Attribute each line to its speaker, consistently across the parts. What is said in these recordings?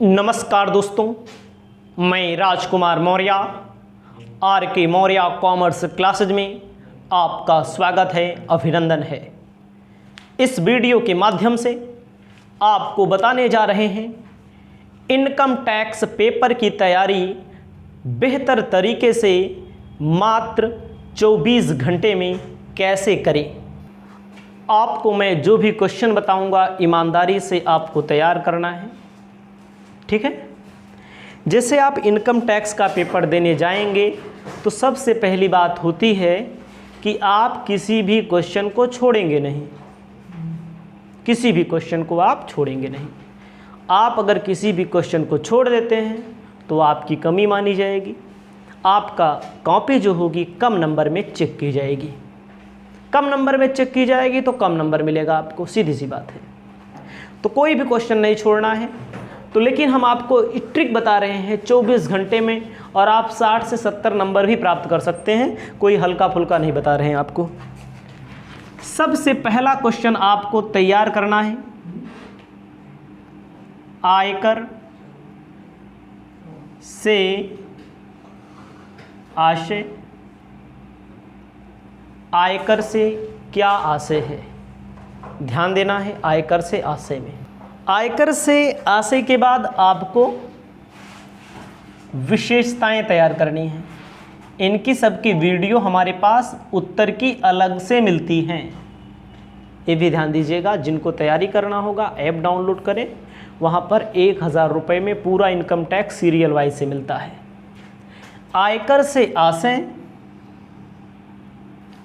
Speaker 1: नमस्कार दोस्तों, मैं राजकुमार मौर्य आर के मौर्य कॉमर्स क्लासेज में आपका स्वागत है, अभिनंदन है। इस वीडियो के माध्यम से आपको बताने जा रहे हैं इनकम टैक्स पेपर की तैयारी बेहतर तरीके से मात्र 24 घंटे में कैसे करें। आपको मैं जो भी क्वेश्चन बताऊंगा ईमानदारी से आपको तैयार करना है, ठीक है। जैसे आप इनकम टैक्स का पेपर देने जाएंगे तो सबसे पहली बात होती है कि आप किसी भी क्वेश्चन को छोड़ेंगे नहीं, किसी भी क्वेश्चन को आप छोड़ेंगे नहीं। आप अगर किसी भी क्वेश्चन को छोड़ देते हैं तो आपकी कमी मानी जाएगी, आपका कॉपी जो होगी कम नंबर में चेक की जाएगी। कम नंबर में चेक की जाएगी तो कम नंबर मिलेगा आपको, सीधी सी बात है। तो कोई भी क्वेश्चन नहीं छोड़ना है। तो लेकिन हम आपको ट्रिक बता रहे हैं 24 घंटे में, और आप 60 से 70 नंबर भी प्राप्त कर सकते हैं, कोई हल्का फुल्का नहीं बता रहे हैं आपको। सबसे पहला क्वेश्चन आपको तैयार करना है आयकर से आशय। आयकर से क्या आशय है, ध्यान देना है। आयकर से आशय में, आयकर से आशय के बाद आपको विशेषताएं तैयार करनी हैं। इनकी सबकी वीडियो हमारे पास उत्तर की अलग से मिलती हैं, ये भी ध्यान दीजिएगा। जिनको तैयारी करना होगा ऐप डाउनलोड करें, वहाँ पर 1000 रुपये में पूरा इनकम टैक्स सीरियल वाइज से मिलता है। आयकर से आशय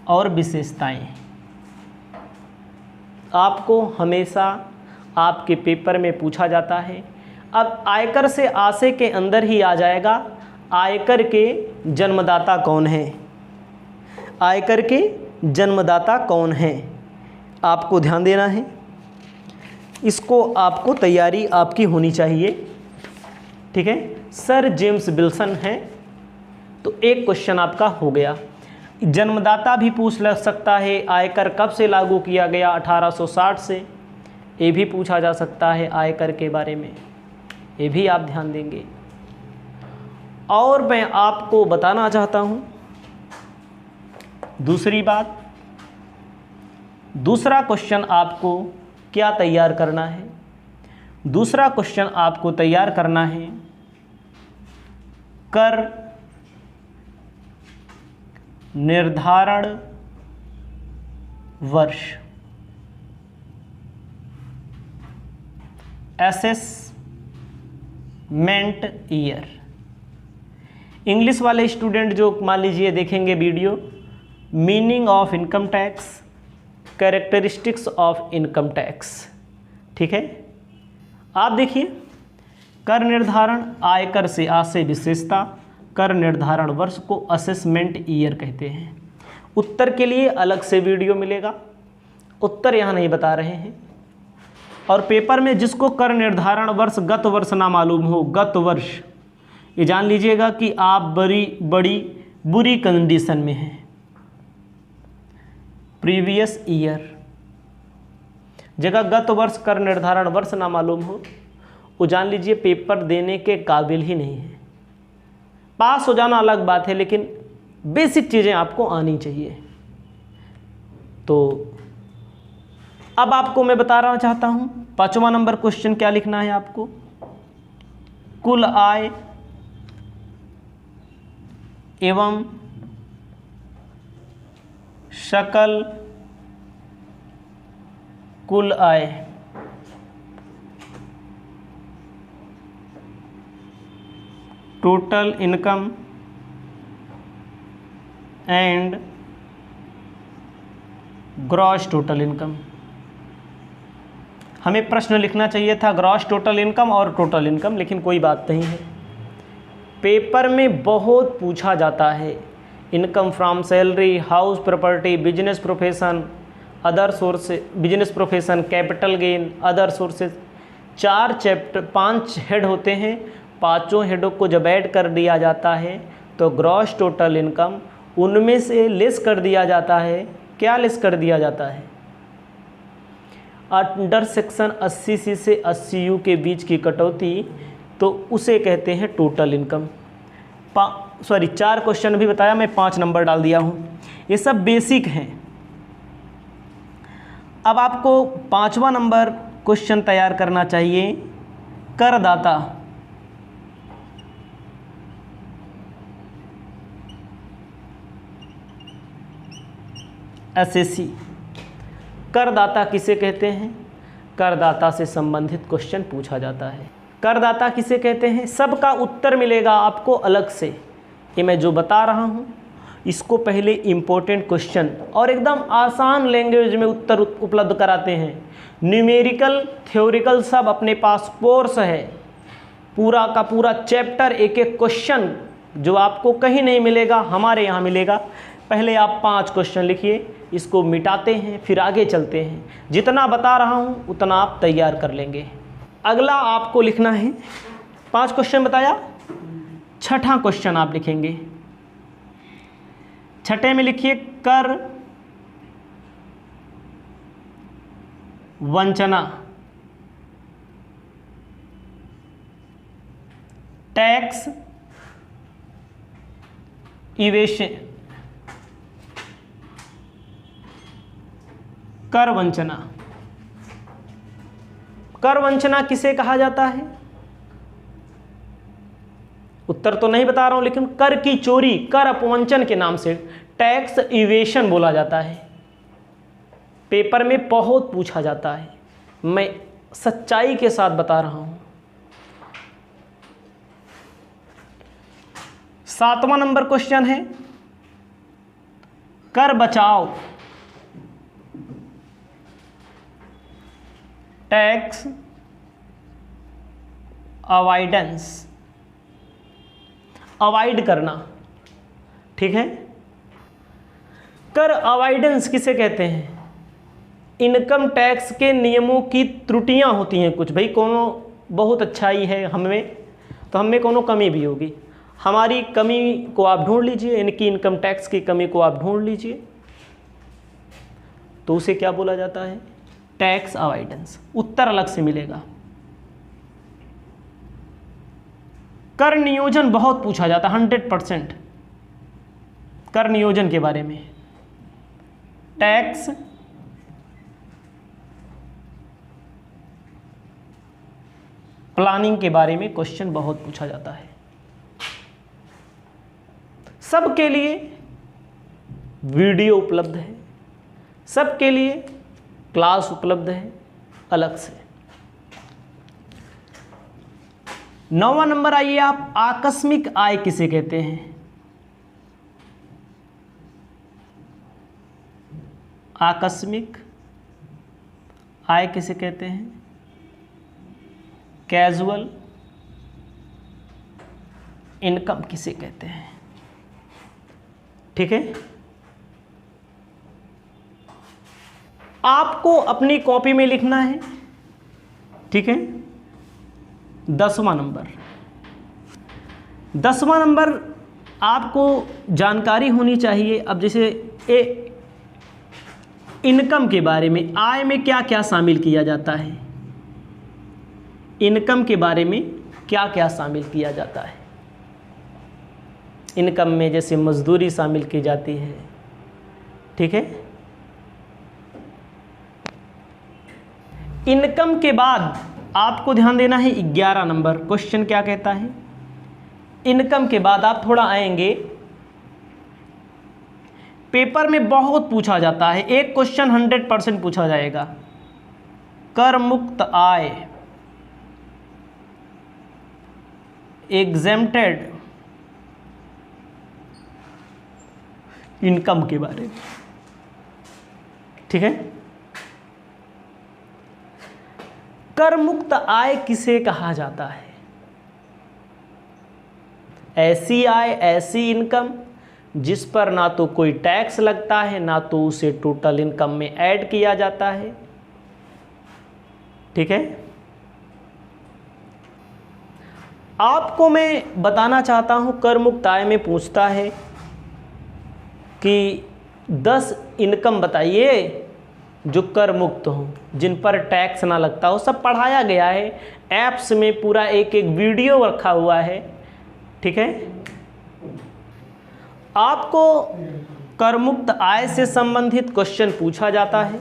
Speaker 1: और विशेषताएं आपको हमेशा आपके पेपर में पूछा जाता है। अब आयकर से आशय के अंदर ही आ जाएगा आयकर के जन्मदाता कौन है। आयकर के जन्मदाता कौन है, आपको ध्यान देना है। इसको आपको तैयारी आपकी होनी चाहिए, ठीक है। सर जेम्स विल्सन है तो एक क्वेश्चन आपका हो गया। जन्मदाता भी पूछ लग सकता है। आयकर कब से लागू किया गया, 1860 से, ये भी पूछा जा सकता है आयकर के बारे में, ये भी आप ध्यान देंगे। और मैं आपको बताना चाहता हूँ दूसरी बात, दूसरा क्वेश्चन आपको क्या तैयार करना है। दूसरा क्वेश्चन आपको तैयार करना है कर निर्धारण वर्ष, असेसमेंट ईयर। इंग्लिश वाले स्टूडेंट जो मान लीजिए देखेंगे video, meaning of income tax, characteristics of income tax, ठीक है। आप देखिए, कर निर्धारण, आयकर से आशय, विशेषता, कर निर्धारण वर्ष को असेसमेंट ईयर कहते हैं। उत्तर के लिए अलग से वीडियो मिलेगा, उत्तर यहाँ नहीं बता रहे हैं। और पेपर में जिसको कर निर्धारण वर्ष गत वर्ष ना मालूम हो, गत वर्ष, ये जान लीजिएगा कि आप बड़ी बुरी कंडीशन में हैं। प्रीवियस ईयर जगह गत वर्ष कर निर्धारण वर्ष ना मालूम हो, वो जान लीजिए पेपर देने के काबिल ही नहीं है। पास हो जाना अलग बात है, लेकिन बेसिक चीज़ें आपको आनी चाहिए। तो अब आपको मैं बता रहा चाहता हूं 5वां नंबर क्वेश्चन क्या लिखना है आपको। कुल आय एवं सकल कुल आय total income and gross total income. हमें प्रश्न लिखना चाहिए था ग्रॉस टोटल इनकम और टोटल इनकम, लेकिन कोई बात नहीं है। पेपर में बहुत पूछा जाता है income from salary, house property, business profession, other sources, business profession, capital gain, other sources. 4 chapter, 5 head होते हैं। पाँचों हेडों को जब ऐड कर दिया जाता है तो ग्रॉस टोटल इनकम उनमें से लेस कर दिया जाता है। क्या लेस कर दिया जाता है? अंडर सेक्शन 80C से 80U के बीच की कटौती तो उसे कहते हैं टोटल इनकम। 4 क्वेश्चन भी बताया, मैं 5 नंबर डाल दिया हूँ। ये सब बेसिक हैं। अब आपको 5वां नंबर क्वेश्चन तैयार करना चाहिए, करदाता। एसएससी, करदाता किसे कहते हैं? करदाता से संबंधित क्वेश्चन पूछा जाता है। करदाता किसे कहते हैं? सबका उत्तर मिलेगा आपको अलग से। ये मैं जो बता रहा हूँ इसको पहले इम्पोर्टेंट क्वेश्चन और एकदम आसान लैंग्वेज में उत्तर उपलब्ध कराते हैं। न्यूमेरिकल थ्योरिकल सब अपने पास कोर्स है, पूरा का पूरा चैप्टर, एक एक क्वेश्चन जो आपको कहीं नहीं मिलेगा, हमारे यहाँ मिलेगा। पहले आप 5 क्वेश्चन लिखिए, इसको मिटाते हैं, फिर आगे चलते हैं। जितना बता रहा हूँ उतना आप तैयार कर लेंगे। अगला आपको लिखना है, 5 क्वेश्चन बताया, 6ठा क्वेश्चन आप लिखेंगे। 6ठे में लिखिए कर वंचना, टैक्स इवेशन, कर वंचना। कर वंचना किसे कहा जाता है? उत्तर तो नहीं बता रहा हूं, लेकिन कर की चोरी, कर अपवंचन के नाम से टैक्स इवेशन बोला जाता है। पेपर में बहुत पूछा जाता है, मैं सच्चाई के साथ बता रहा हूं। 7वां नंबर क्वेश्चन है कर बचाव, टैक्स अवॉइडेंस, अवॉइड करना। ठीक है, कर अवॉइडेंस किसे कहते हैं? इनकम टैक्स के नियमों की त्रुटियां होती हैं कुछ। भाई कोनो बहुत अच्छाई है हमें, तो हमें कोनो कमी भी होगी। हमारी कमी को आप ढूंढ लीजिए, इनकी इनकम टैक्स की कमी को आप ढूंढ लीजिए, तो उसे क्या बोला जाता है? Tax avoidance. उत्तर अलग से मिलेगा। कर नियोजन बहुत पूछा जाता है, 100% कर नियोजन के बारे में। टैक्स प्लानिंग के बारे में क्वेश्चन बहुत पूछा जाता है। सबके लिए वीडियो उपलब्ध है, सबके लिए क्लास उपलब्ध है अलग से। 9वां नंबर आइए आप, आकस्मिक आय किसे कहते हैं? आकस्मिक आय किसे कहते हैं? कैजुअल इनकम किसे कहते हैं? ठीक है, आपको अपनी कॉपी में लिखना है। ठीक है, 10वां नंबर। 10वां नंबर आपको जानकारी होनी चाहिए। अब जैसे इनकम के बारे में, आय में क्या क्या शामिल किया जाता है, इनकम के बारे में क्या क्या शामिल किया जाता है। इनकम में जैसे मजदूरी शामिल की जाती है। ठीक है, इनकम के बाद आपको ध्यान देना है 11 नंबर क्वेश्चन क्या कहता है। इनकम के बाद आप थोड़ा आएंगे, पेपर में बहुत पूछा जाता है, एक क्वेश्चन 100% पूछा जाएगा। कर मुक्त आय, एग्जेम्प्टेड इनकम के बारे में। ठीक है, कर मुक्त आय किसे कहा जाता है? ऐसी आय, ऐसी इनकम जिस पर ना तो कोई टैक्स लगता है, ना तो उसे टोटल इनकम में ऐड किया जाता है। ठीक है, आपको मैं बताना चाहता हूं, कर मुक्त आय में पूछता है कि 10 इनकम बताइए जो कर मुक्त हो, जिन पर टैक्स ना लगता हो, सब पढ़ाया गया है। ऐप्स में पूरा एक एक वीडियो रखा हुआ है, ठीक है। आपको कर मुक्त आय से संबंधित क्वेश्चन पूछा जाता है,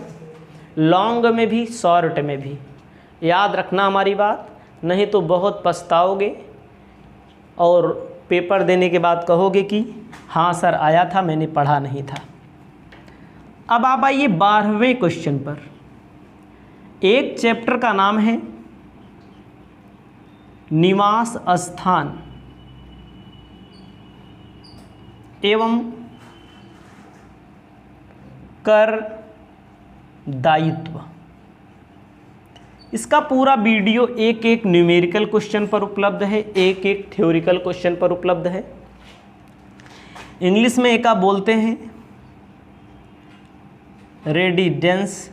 Speaker 1: लॉन्ग में भी शॉर्ट में भी। याद रखना हमारी बात, नहीं तो बहुत पछताओगे और पेपर देने के बाद कहोगे कि हाँ सर आया था, मैंने पढ़ा नहीं था। अब आप आइए 12वें क्वेश्चन पर। एक चैप्टर का नाम है निवास स्थान एवं कर दायित्व। इसका पूरा वीडियो एक एक न्यूमेरिकल क्वेश्चन पर उपलब्ध है, एक एक थ्योरिकल क्वेश्चन पर उपलब्ध है। इंग्लिश में एक आप बोलते हैं रेजिडेंस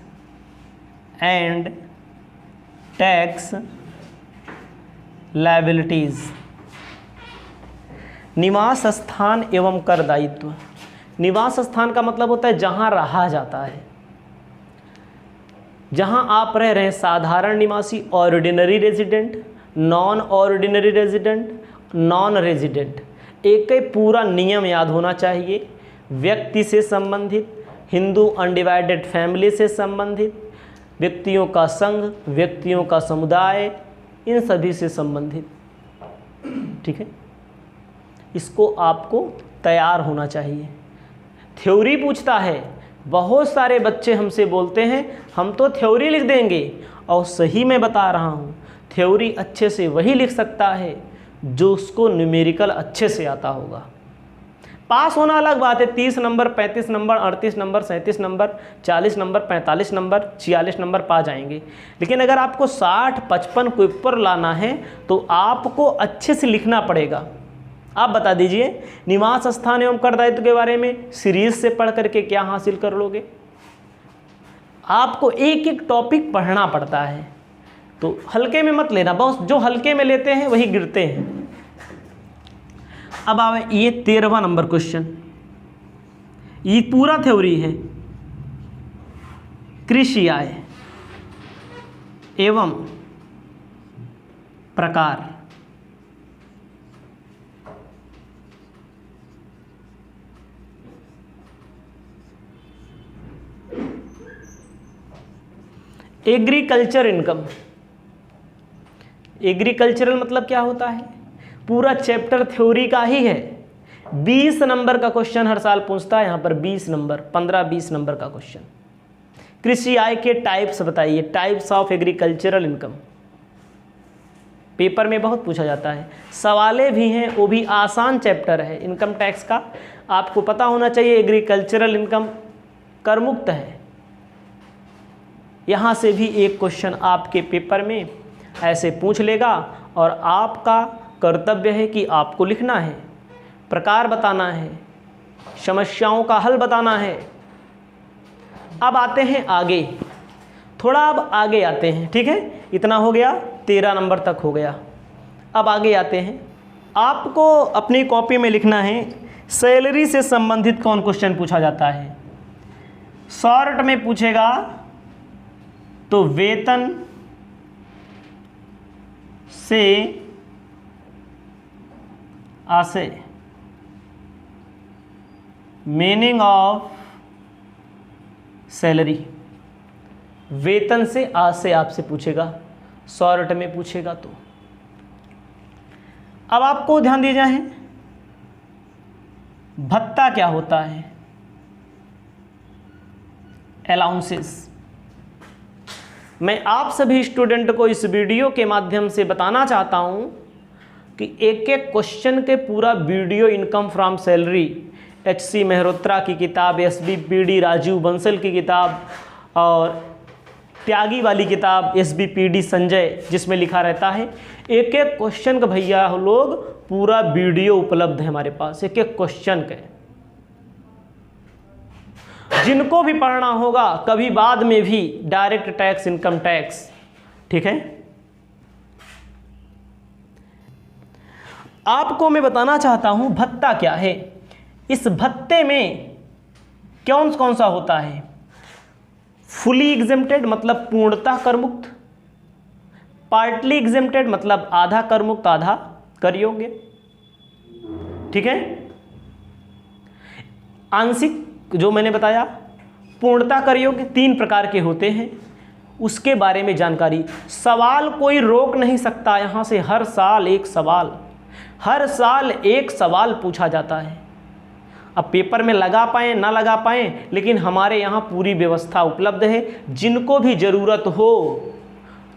Speaker 1: एंड टैक्स लायबिलिटीज, निवास स्थान एवं कर दायित्व। निवास स्थान का मतलब होता है जहां रहा जाता है, जहां आप रह रहे हैं, साधारण निवासी, ordinary resident, non ordinary resident, non resident. एक पूरा नियम याद होना चाहिए। व्यक्ति से संबंधित, हिंदू अनडिवाइडेड फैमिली से संबंधित, व्यक्तियों का संघ, व्यक्तियों का समुदाय, इन सभी से संबंधित, ठीक है। इसको आपको तैयार होना चाहिए। थ्योरी पूछता है, बहुत सारे बच्चे हमसे बोलते हैं हम तो थ्योरी लिख देंगे, और सही मैं बता रहा हूँ थ्योरी अच्छे से वही लिख सकता है जो उसको न्यूमेरिकल अच्छे से आता होगा। पास होना अलग बात है, 30 number, 35 number, 38 number, 37 number, 40 number, 45 number, 46 number पा जाएंगे। लेकिन अगर आपको 60, 55 के ऊपर लाना है तो आपको अच्छे से लिखना पड़ेगा। आप बता दीजिए निवास स्थान एवं कर दायित्व के बारे में सीरीज से पढ़ करके क्या हासिल कर लोगे। आपको एक एक टॉपिक पढ़ना पड़ता है, तो हल्के में मत लेना, बस जो हल्के में लेते हैं वही गिरते हैं। अब आवे ये 13वां नंबर क्वेश्चन, ये पूरा थ्योरी है। कृषि आय एवं प्रकार। Agriculture income. एग्रीकल्चरल मतलब क्या होता है, पूरा चैप्टर थ्योरी का ही है। 20 नंबर का क्वेश्चन हर साल पूछता है, यहां पर 20 नंबर, 15-20 नंबर का क्वेश्चन। कृषि आय के टाइप्स बताइए, types of agricultural income. Paper में बहुत पूछा जाता है, सवालें भी हैं, वो भी आसान चैप्टर है इनकम टैक्स का। आपको पता होना चाहिए एग्रीकल्चरल इनकम कर मुक्त है। यहाँ से भी एक क्वेश्चन आपके पेपर में ऐसे पूछ लेगा, और आपका कर्तव्य है कि आपको लिखना है, प्रकार बताना है, समस्याओं का हल बताना है। अब आते हैं आगे, थोड़ा अब आगे आते हैं, ठीक है। इतना हो गया, 13 नंबर तक हो गया। अब आगे आते हैं, आपको अपनी कॉपी में लिखना है सैलरी से संबंधित कौन क्वेश्चन पूछा जाता है। शॉर्ट में पूछेगा तो वेतन से आशय, मीनिंग ऑफ सैलरी। वेतन से आशय आपसे पूछेगा, शॉर्ट में पूछेगा तो। अब आपको ध्यान दिया जाए भत्ता क्या होता है, अलाउंसेस। मैं आप सभी स्टूडेंट को इस वीडियो के माध्यम से बताना चाहता हूं कि एक एक क्वेश्चन के पूरा video income from salary, HC Mehrotra की किताब, SBPD राजीव बंसल की किताब, और त्यागी वाली किताब SBPD संजय, जिसमें लिखा रहता है एक एक क्वेश्चन का भैया लोग पूरा वीडियो उपलब्ध है हमारे पास, एक एक क्वेश्चन के। जिनको भी पढ़ना होगा कभी बाद में भी डायरेक्ट टैक्स, इनकम टैक्स, ठीक है। आपको मैं बताना चाहता हूं भत्ता क्या है। इस भत्ते में कौन कौन सा होता है। फुली एग्जेम्प्टेड मतलब पूर्णतः कर मुक्त, पार्टली एग्जेम्प्टेड मतलब आधा कर मुक्त आधा कर योग्य, ठीक है। आंशिक जो मैंने बताया, पूर्णतः कर योग्य 3 प्रकार के होते हैं, उसके बारे में जानकारी। सवाल कोई रोक नहीं सकता, यहाँ से हर साल एक सवाल पूछा जाता है। अब पेपर में लगा पाएँ ना लगा पाएँ, लेकिन हमारे यहाँ पूरी व्यवस्था उपलब्ध है। जिनको भी ज़रूरत हो,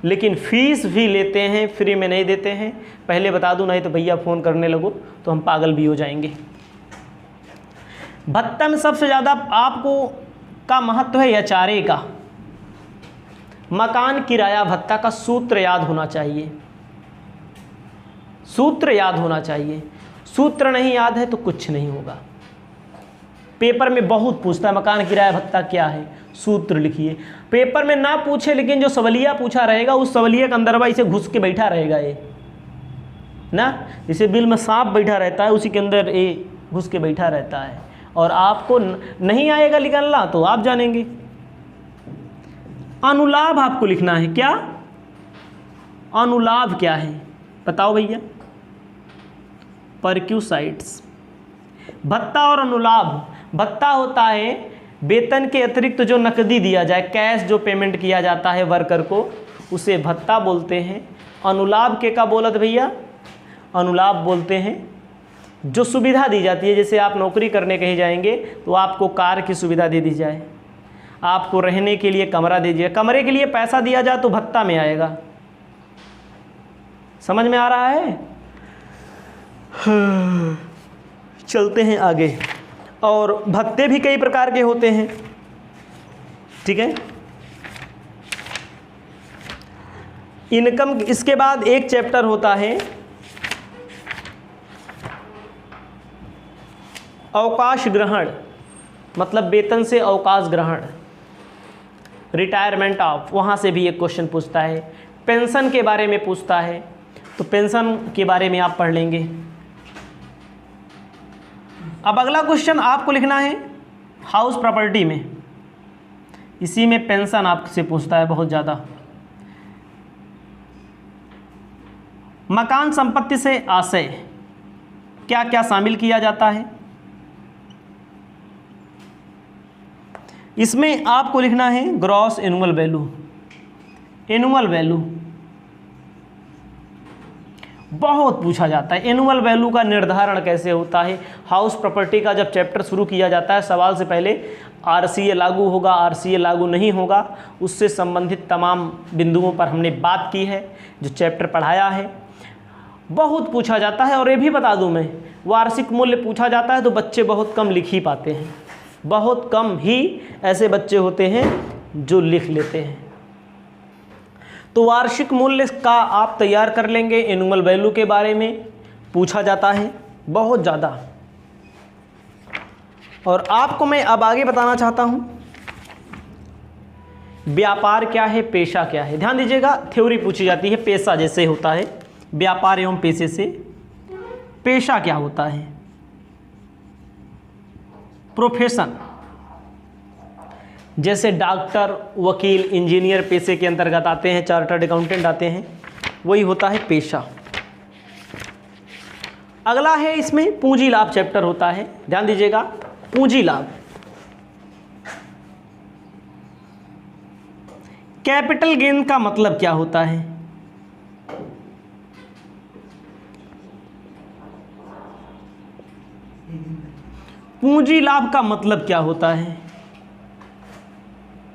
Speaker 1: लेकिन फीस भी लेते हैं, फ्री में नहीं देते हैं, पहले बता दूं, नहीं तो भैया फ़ोन करने लगो तो हम पागल भी हो जाएंगे। भत्ता में सबसे ज़्यादा आपको का महत्व है एचआरए का। मकान किराया भत्ता का सूत्र याद होना चाहिए, सूत्र याद होना चाहिए। सूत्र नहीं याद है तो कुछ नहीं होगा। पेपर में बहुत पूछता है मकान किराया भत्ता क्या है, सूत्र लिखिए। पेपर में ना पूछे, लेकिन जो सवालिया पूछा रहेगा उस सवालिया के अंदर इसे घुस के बैठा रहेगा ये ना, जैसे बिल में सांप बैठा रहता है उसी के अंदर ये घुस के बैठा रहता है, और आपको नहीं आएगा निकालना तो आप जानेंगे। अनुलाभ आपको लिखना है। क्या अनुलाभ क्या है बताओ भैया? परक्यूसाइट्स। भत्ता और अनुलाभ, भत्ता होता है वेतन के अतिरिक्त जो नकदी दिया जाए, कैश जो पेमेंट किया जाता है वर्कर को, उसे भत्ता बोलते हैं। अनुलाभ के का बोलत भैया? अनुलाभ बोलते हैं जो सुविधा दी जाती है। जैसे आप नौकरी करने कहीं जाएंगे तो आपको कार की सुविधा दे दी जाए, आपको रहने के लिए कमरा दे दिया, कमरे के लिए पैसा दिया जाए तो भत्ता में आएगा। समझ में आ रहा है? चलते हैं आगे। और भत्ते भी कई प्रकार के होते हैं, ठीक है। इनकम, इसके बाद एक चैप्टर होता है अवकाश ग्रहण, मतलब वेतन से अवकाश ग्रहण, रिटायरमेंट ऑफ, वहाँ से भी एक क्वेश्चन पूछता है। पेंशन के बारे में पूछता है, तो पेंशन के बारे में आप पढ़ लेंगे। अब अगला क्वेश्चन आपको लिखना है हाउस प्रॉपर्टी में, इसी में पेंशन आपसे पूछता है बहुत ज़्यादा। मकान संपत्ति से आशय क्या क्या शामिल किया जाता है? इसमें आपको लिखना है gross annual value. Annual value बहुत पूछा जाता है। एनुअल वैल्यू का निर्धारण कैसे होता है? हाउस प्रॉपर्टी का जब चैप्टर शुरू किया जाता है, सवाल से पहले आरसीए लागू होगा, आरसीए लागू नहीं होगा, उससे संबंधित तमाम बिंदुओं पर हमने बात की है, जो चैप्टर पढ़ाया है। बहुत पूछा जाता है। और ये भी बता दूं मैं, वार्षिक मूल्य पूछा जाता है तो बच्चे बहुत कम लिख ही पाते हैं, बहुत कम ही ऐसे बच्चे होते हैं जो लिख लेते हैं। तो वार्षिक मूल्य का आप तैयार कर लेंगे। एनुअल वैल्यू के बारे में पूछा जाता है बहुत ज़्यादा। और आपको मैं अब आगे बताना चाहता हूं व्यापार क्या है, पेशा क्या है। ध्यान दीजिएगा, थ्योरी पूछी जाती है पेशा जैसे होता है, व्यापार एवं पेशे से पेशा क्या होता है। प्रोफेशन, जैसे डॉक्टर, वकील, इंजीनियर पेशे के अंतर्गत आते हैं, चार्टर्ड अकाउंटेंट आते हैं, वही होता है पेशा। अगला है इसमें पूंजी लाभ चैप्टर होता है। ध्यान दीजिएगा, पूंजी लाभ। कैपिटल गेन का मतलब क्या होता है? पूंजी लाभ का मतलब क्या होता है?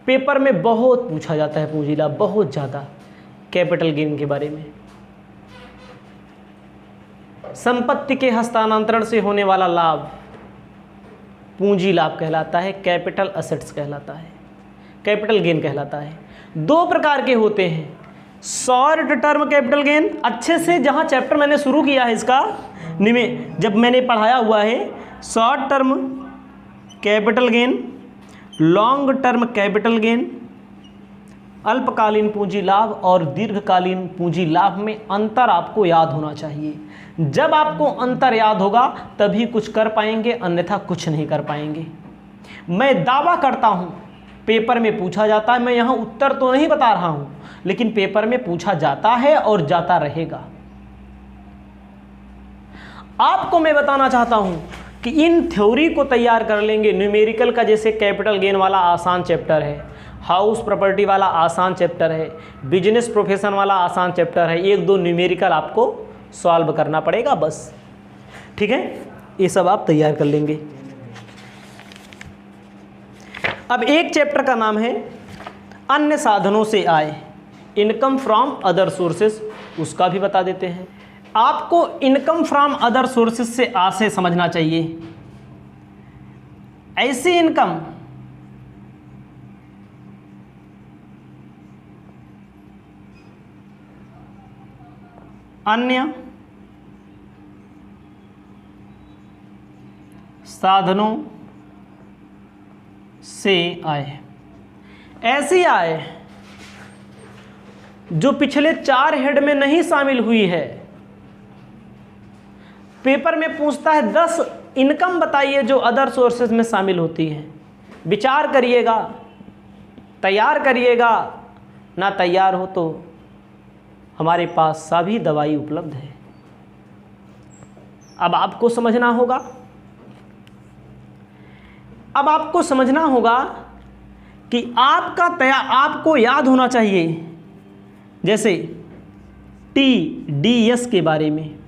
Speaker 1: पेपर में बहुत पूछा जाता है पूंजी लाभ, बहुत ज़्यादा, कैपिटल गेन के बारे में। संपत्ति के हस्तांतरण से होने वाला लाभ पूंजी लाभ कहलाता है, कैपिटल असेट्स कहलाता है, कैपिटल गेन कहलाता है। 2 प्रकार के होते हैं, शॉर्ट टर्म कैपिटल गेन, अच्छे से जहाँ चैप्टर मैंने शुरू किया है इसका जब मैंने पढ़ाया हुआ है, short term capital gain, long term capital gain, अल्पकालीन पूंजी लाभ और दीर्घकालीन पूंजी लाभ में अंतर आपको याद होना चाहिए। जब आपको अंतर याद होगा तभी कुछ कर पाएंगे, अन्यथा कुछ नहीं कर पाएंगे। मैं दावा करता हूं पेपर में पूछा जाता है। मैं यहाँ उत्तर तो नहीं बता रहा हूँ, लेकिन पेपर में पूछा जाता है और जाता रहेगा। आपको मैं बताना चाहता हूँ कि इन थ्योरी को तैयार कर लेंगे। न्यूमेरिकल का जैसे कैपिटल गेन वाला आसान चैप्टर है, हाउस प्रॉपर्टी वाला आसान चैप्टर है, बिजनेस प्रोफेशन वाला आसान चैप्टर है। एक दो न्यूमेरिकल आपको सॉल्व करना पड़ेगा बस, ठीक है। ये सब आप तैयार कर लेंगे। अब एक चैप्टर का नाम है अन्य साधनों से आय, इनकम फ्रॉम अदर सोर्सेस, उसका भी बता देते हैं। आपको इनकम फ्रॉम अदर सोर्सेस से आ से समझना चाहिए। ऐसी इनकम अन्य साधनों से आए, ऐसी आय जो पिछले 4 हेड में नहीं शामिल हुई है। पेपर में पूछता है 10 इनकम बताइए जो अदर सोर्सेज में शामिल होती है। विचार करिएगा, तैयार करिएगा, ना तैयार हो तो हमारे पास सभी दवाई उपलब्ध है। अब आपको समझना होगा, अब आपको समझना होगा कि आपको याद होना चाहिए, जैसे TDS के बारे में,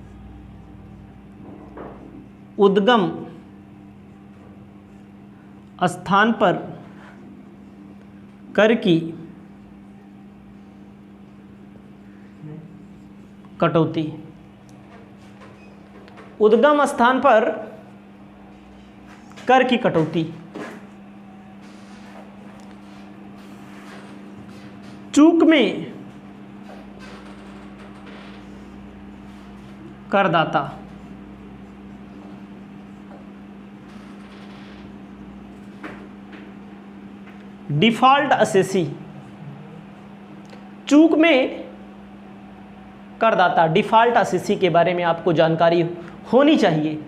Speaker 1: उद्गम स्थान पर कर की कटौती, उद्गम स्थान पर कर की कटौती, चूक में करदाता, डिफॉल्ट असेसी, चूक में करदाता, डिफॉल्ट असेसी के बारे में आपको जानकारी होनी चाहिए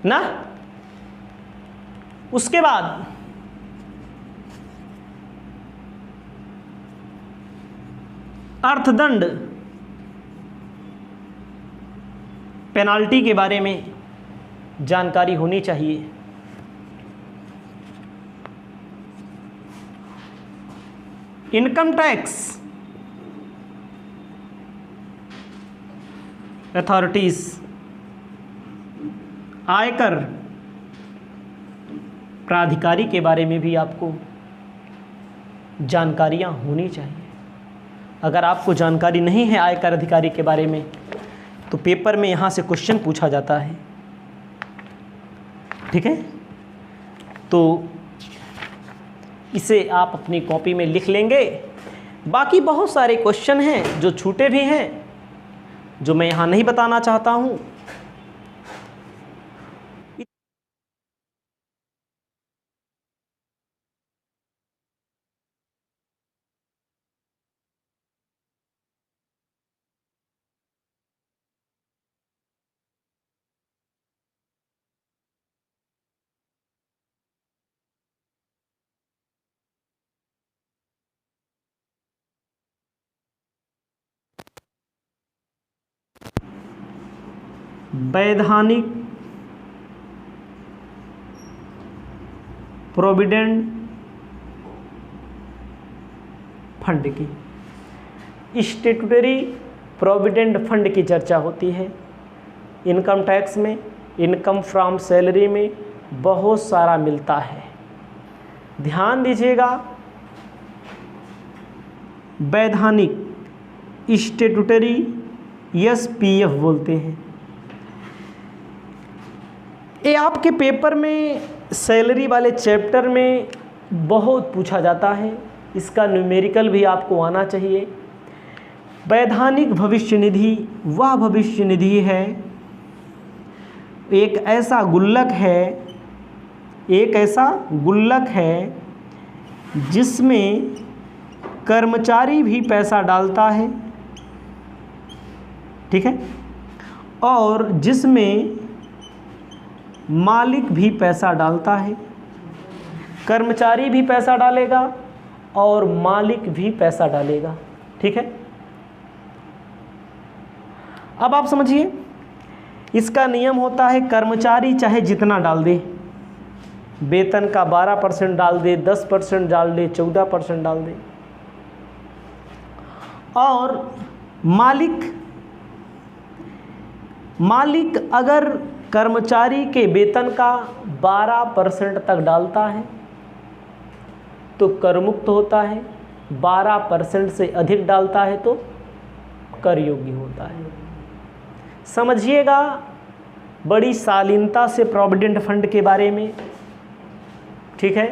Speaker 1: ना। उसके बाद अर्थदंड पेनाल्टी के बारे में जानकारी होनी चाहिए। इनकम टैक्स अथॉरिटीज, आयकर प्राधिकारी के बारे में भी आपको जानकारियां होनी चाहिए। अगर आपको जानकारी नहीं है आयकर अधिकारी के बारे में तो पेपर में यहाँ से क्वेश्चन पूछा जाता है, ठीक है। तो इसे आप अपनी कॉपी में लिख लेंगे। बाकी बहुत सारे क्वेश्चन हैं जो छूटे भी हैं, जो मैं यहाँ नहीं बताना चाहता हूँ। वैधानिक प्रोविडेंट फंड की, स्टैट्यूटरी प्रोविडेंट फंड की चर्चा होती है। इनकम टैक्स में, इनकम फ्रॉम सैलरी में बहुत सारा मिलता है, ध्यान दीजिएगा। वैधानिक स्टैट्यूटरी SPF बोलते हैं। ये आपके पेपर में सैलरी वाले चैप्टर में बहुत पूछा जाता है, इसका न्यूमेरिकल भी आपको आना चाहिए। वैधानिक भविष्य निधि वह भविष्य निधि है, एक ऐसा गुल्लक है जिसमें कर्मचारी भी पैसा डालता है, ठीक है, और जिसमें मालिक भी पैसा डालता है। कर्मचारी भी पैसा डालेगा और मालिक भी पैसा डालेगा। ठीक है, अब आप समझिए, इसका नियम होता है कर्मचारी चाहे जितना डाल दे, वेतन का 12% डाल दे, 10% डाल दे, 14% डाल दे, और मालिक अगर कर्मचारी के वेतन का 12% तक डालता है तो करमुक्त होता है, 12% से अधिक डालता है तो कर योग्य होता है। समझिएगा बड़ी शालीनता से प्रोविडेंट फंड के बारे में। ठीक है,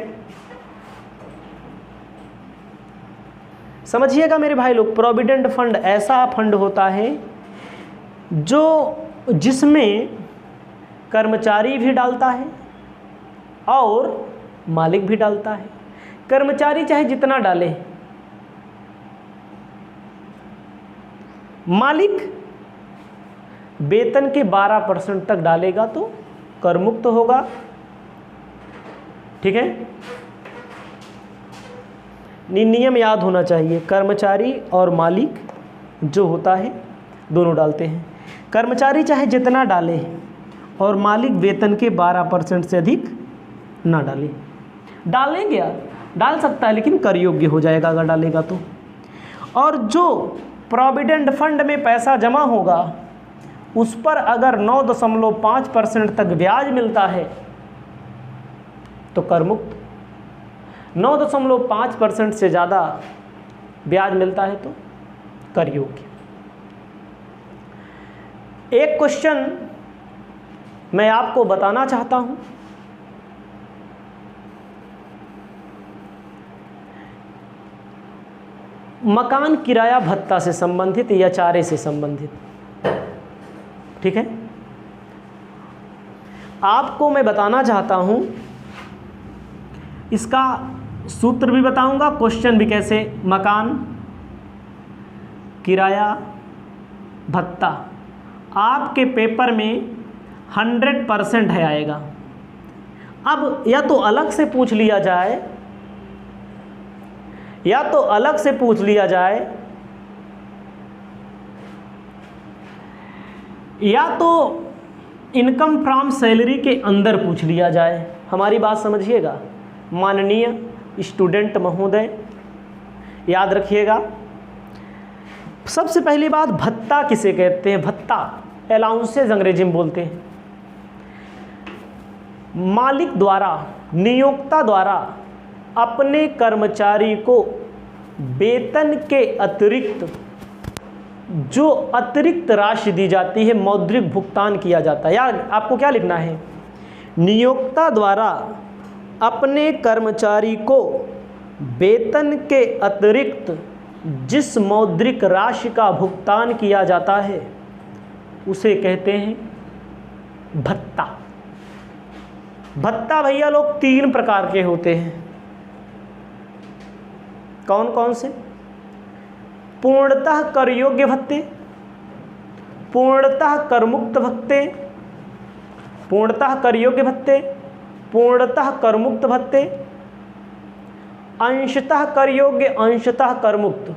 Speaker 1: समझिएगा मेरे भाई लोग, प्रोविडेंट फंड ऐसा फंड होता है जिसमें कर्मचारी भी डालता है और मालिक भी डालता है। कर्मचारी चाहे जितना डाले, मालिक वेतन के 12% तक डालेगा तो करमुक्त होगा। ठीक है, नियम याद होना चाहिए, कर्मचारी और मालिक जो होता है दोनों डालते हैं। कर्मचारी चाहे जितना डाले और मालिक वेतन के 12% से अधिक ना डाले। डालेंगे, डाल सकता है लेकिन कर योग्य हो जाएगा अगर डालेगा तो। और जो प्रोविडेंट फंड में पैसा जमा होगा उस पर अगर 9.5% तक ब्याज मिलता है तो करमुक्त, 9.5% से ज़्यादा ब्याज मिलता है तो कर योग्य। एक क्वेश्चन मैं आपको बताना चाहता हूं, मकान किराया भत्ता से संबंधित या चारे से संबंधित। ठीक है, आपको मैं बताना चाहता हूं, इसका सूत्र भी बताऊंगा, क्वेश्चन भी कैसे। मकान किराया भत्ता आपके पेपर में 100% है आएगा। अब या तो अलग से पूछ लिया जाए या तो इनकम फ्रॉम सैलरी के अंदर पूछ लिया जाए। हमारी बात समझिएगा माननीय स्टूडेंट महोदय, याद रखिएगा। सबसे पहली बात, भत्ता किसे कहते हैं? भत्ता अलाउंसेज अंग्रेजी में बोलते हैं। मालिक द्वारा, नियोक्ता द्वारा अपने कर्मचारी को वेतन के अतिरिक्त जो अतिरिक्त राशि दी जाती है, मौद्रिक भुगतान किया जाता है। यार आपको क्या लिखना है? नियोक्ता द्वारा अपने कर्मचारी को वेतन के अतिरिक्त जिस मौद्रिक राशि का भुगतान किया जाता है उसे कहते हैं भत्ता। भत्ता भैया लोग 3 प्रकार के होते हैं। कौन कौन से? पूर्णतः कर योग्य भत्ते, पूर्णतः करमुक्त भत्ते, पूर्णतः कर योग्य भत्ते, पूर्णतः करमुक्त भत्ते, अंशतः कर योग्य, अंशतः करमुक्त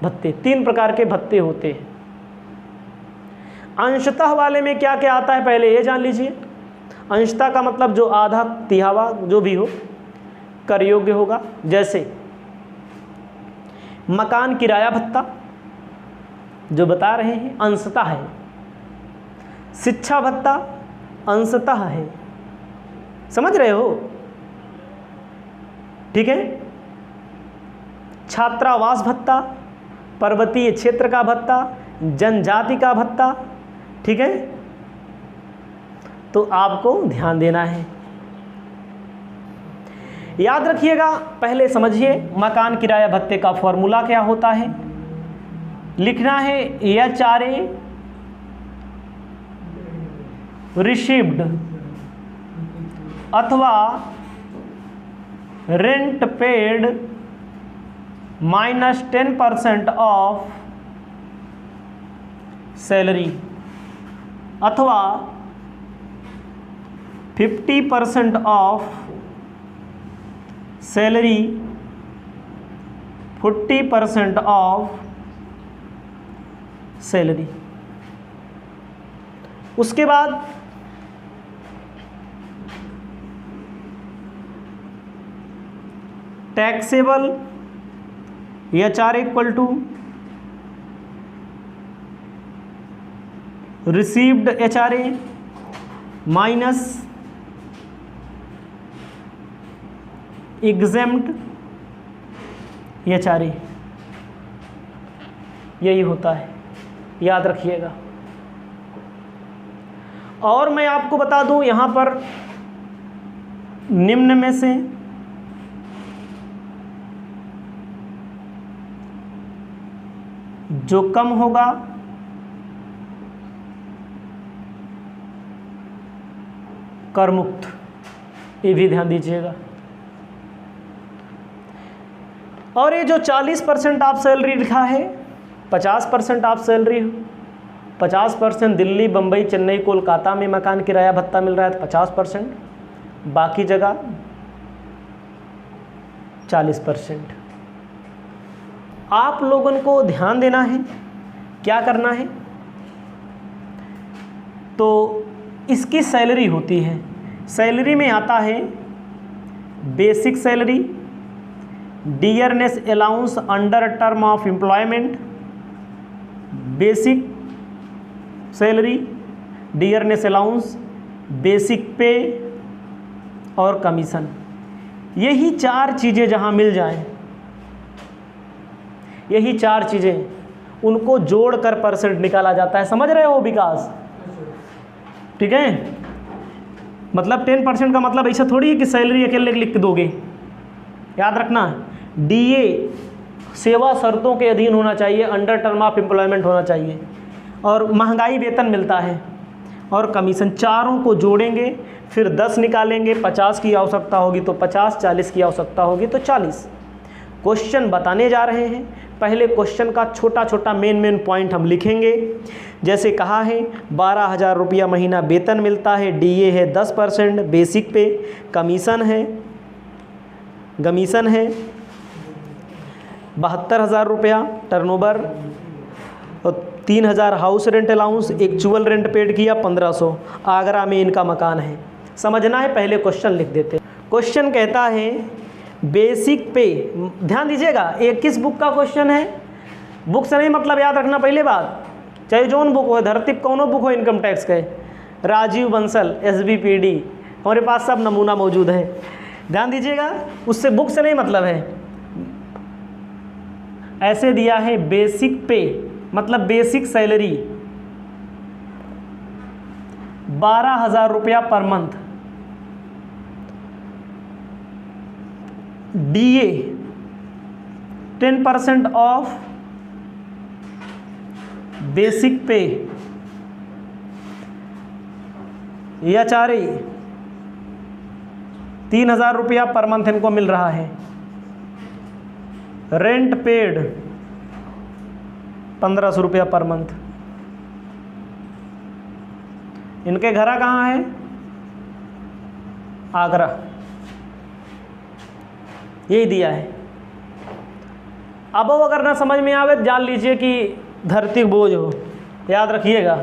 Speaker 1: भत्ते। 3 प्रकार के भत्ते होते हैं। अंशतः वाले में क्या क्या आता है पहले ये जान लीजिए। अंशतः का मतलब जो आधा तिहावा जो भी हो कर योग्य होगा। जैसे मकान किराया भत्ता जो बता रहे हैं अंशतः है, शिक्षा भत्ता अंशतः है, समझ रहे हो? ठीक है। छात्रावास भत्ता, पर्वतीय क्षेत्र का भत्ता, जनजाति का भत्ता। ठीक है, तो आपको ध्यान देना है, याद रखिएगा। पहले समझिए मकान किराया भत्ते का फॉर्मूला क्या होता है। लिखना है HRA रिसीव्ड अथवा rent paid minus 10% of salary अथवा 50% ऑफ सैलरी 40% ऑफ सैलरी। उसके बाद taxable HR equal to received HRA minus exempt HRA, यही होता है, याद रखिएगा। और मैं आपको बता दूं, यहां पर निम्न में से जो कम होगा कर मुक्त, ये भी ध्यान दीजिएगा। और ये जो 40% आप सैलरी लिखा है, 50% आप सैलरी हो, 50% दिल्ली, बम्बई, चेन्नई, कोलकाता में मकान किराया भत्ता मिल रहा है तो 50%, बाकी जगह 40%। आप लोगों को ध्यान देना है, क्या करना है, तो इसकी सैलरी होती है, सैलरी में आता है basic salary, dearness allowance under term of employment, basic salary, dearness allowance, basic पे और कमीशन। यही 4 चीज़ें जहां मिल जाएं, यही 4 चीज़ें, उनको जोड़कर परसेंट निकाला जाता है। समझ रहे हो विकास? ठीक है, मतलब 10% का मतलब ऐसा थोड़ी है कि सैलरी अकेले लिख दोगे। याद रखना, DA सेवा शर्तों के अधीन होना चाहिए, अंडर टर्म ऑफ एम्प्लॉयमेंट होना चाहिए, और महंगाई वेतन मिलता है, और कमीशन। चारों को जोड़ेंगे, फिर 10 निकालेंगे, 50 की आवश्यकता होगी तो 50, 40 की आवश्यकता होगी तो 40। क्वेश्चन बताने जा रहे हैं, पहले क्वेश्चन का छोटा छोटा मेन पॉइंट हम लिखेंगे। जैसे कहा है 12,000 रुपया महीना वेतन मिलता है, DA है 10%, बेसिक पे, कमीशन है 72,000 रुपया टर्नओवर, और 3,000 house rent allowance, actual rent paid किया 1,500। आगरा में इनका मकान है। समझना है, पहले क्वेश्चन लिख देते। क्वेश्चन कहता है बेसिक पे, ध्यान दीजिएगा, ये किस बुक का क्वेश्चन है? बुक से नहीं मतलब, याद रखना पहले बात, चाहे जोन बुक हो, धरती कौनो बुक हो इनकम टैक्स के, राजीव बंसल, SBPD, हमारे पास सब नमूना मौजूद है। ध्यान दीजिएगा, उससे बुक से नहीं मतलब है। ऐसे दिया है बेसिक पे मतलब बेसिक सैलरी 12,000 रुपया per month, DA 10% of basic पे, HRA 3,000 रुपया पर मंथ इनको मिल रहा है, रेंट पेड 1,500 रुपया पर मंथ। इनके घर कहाँ है? आगरा, यही दिया है। अब अगर ना समझ में आवे जान लीजिए कि धरती बोझ हो। याद रखिएगा,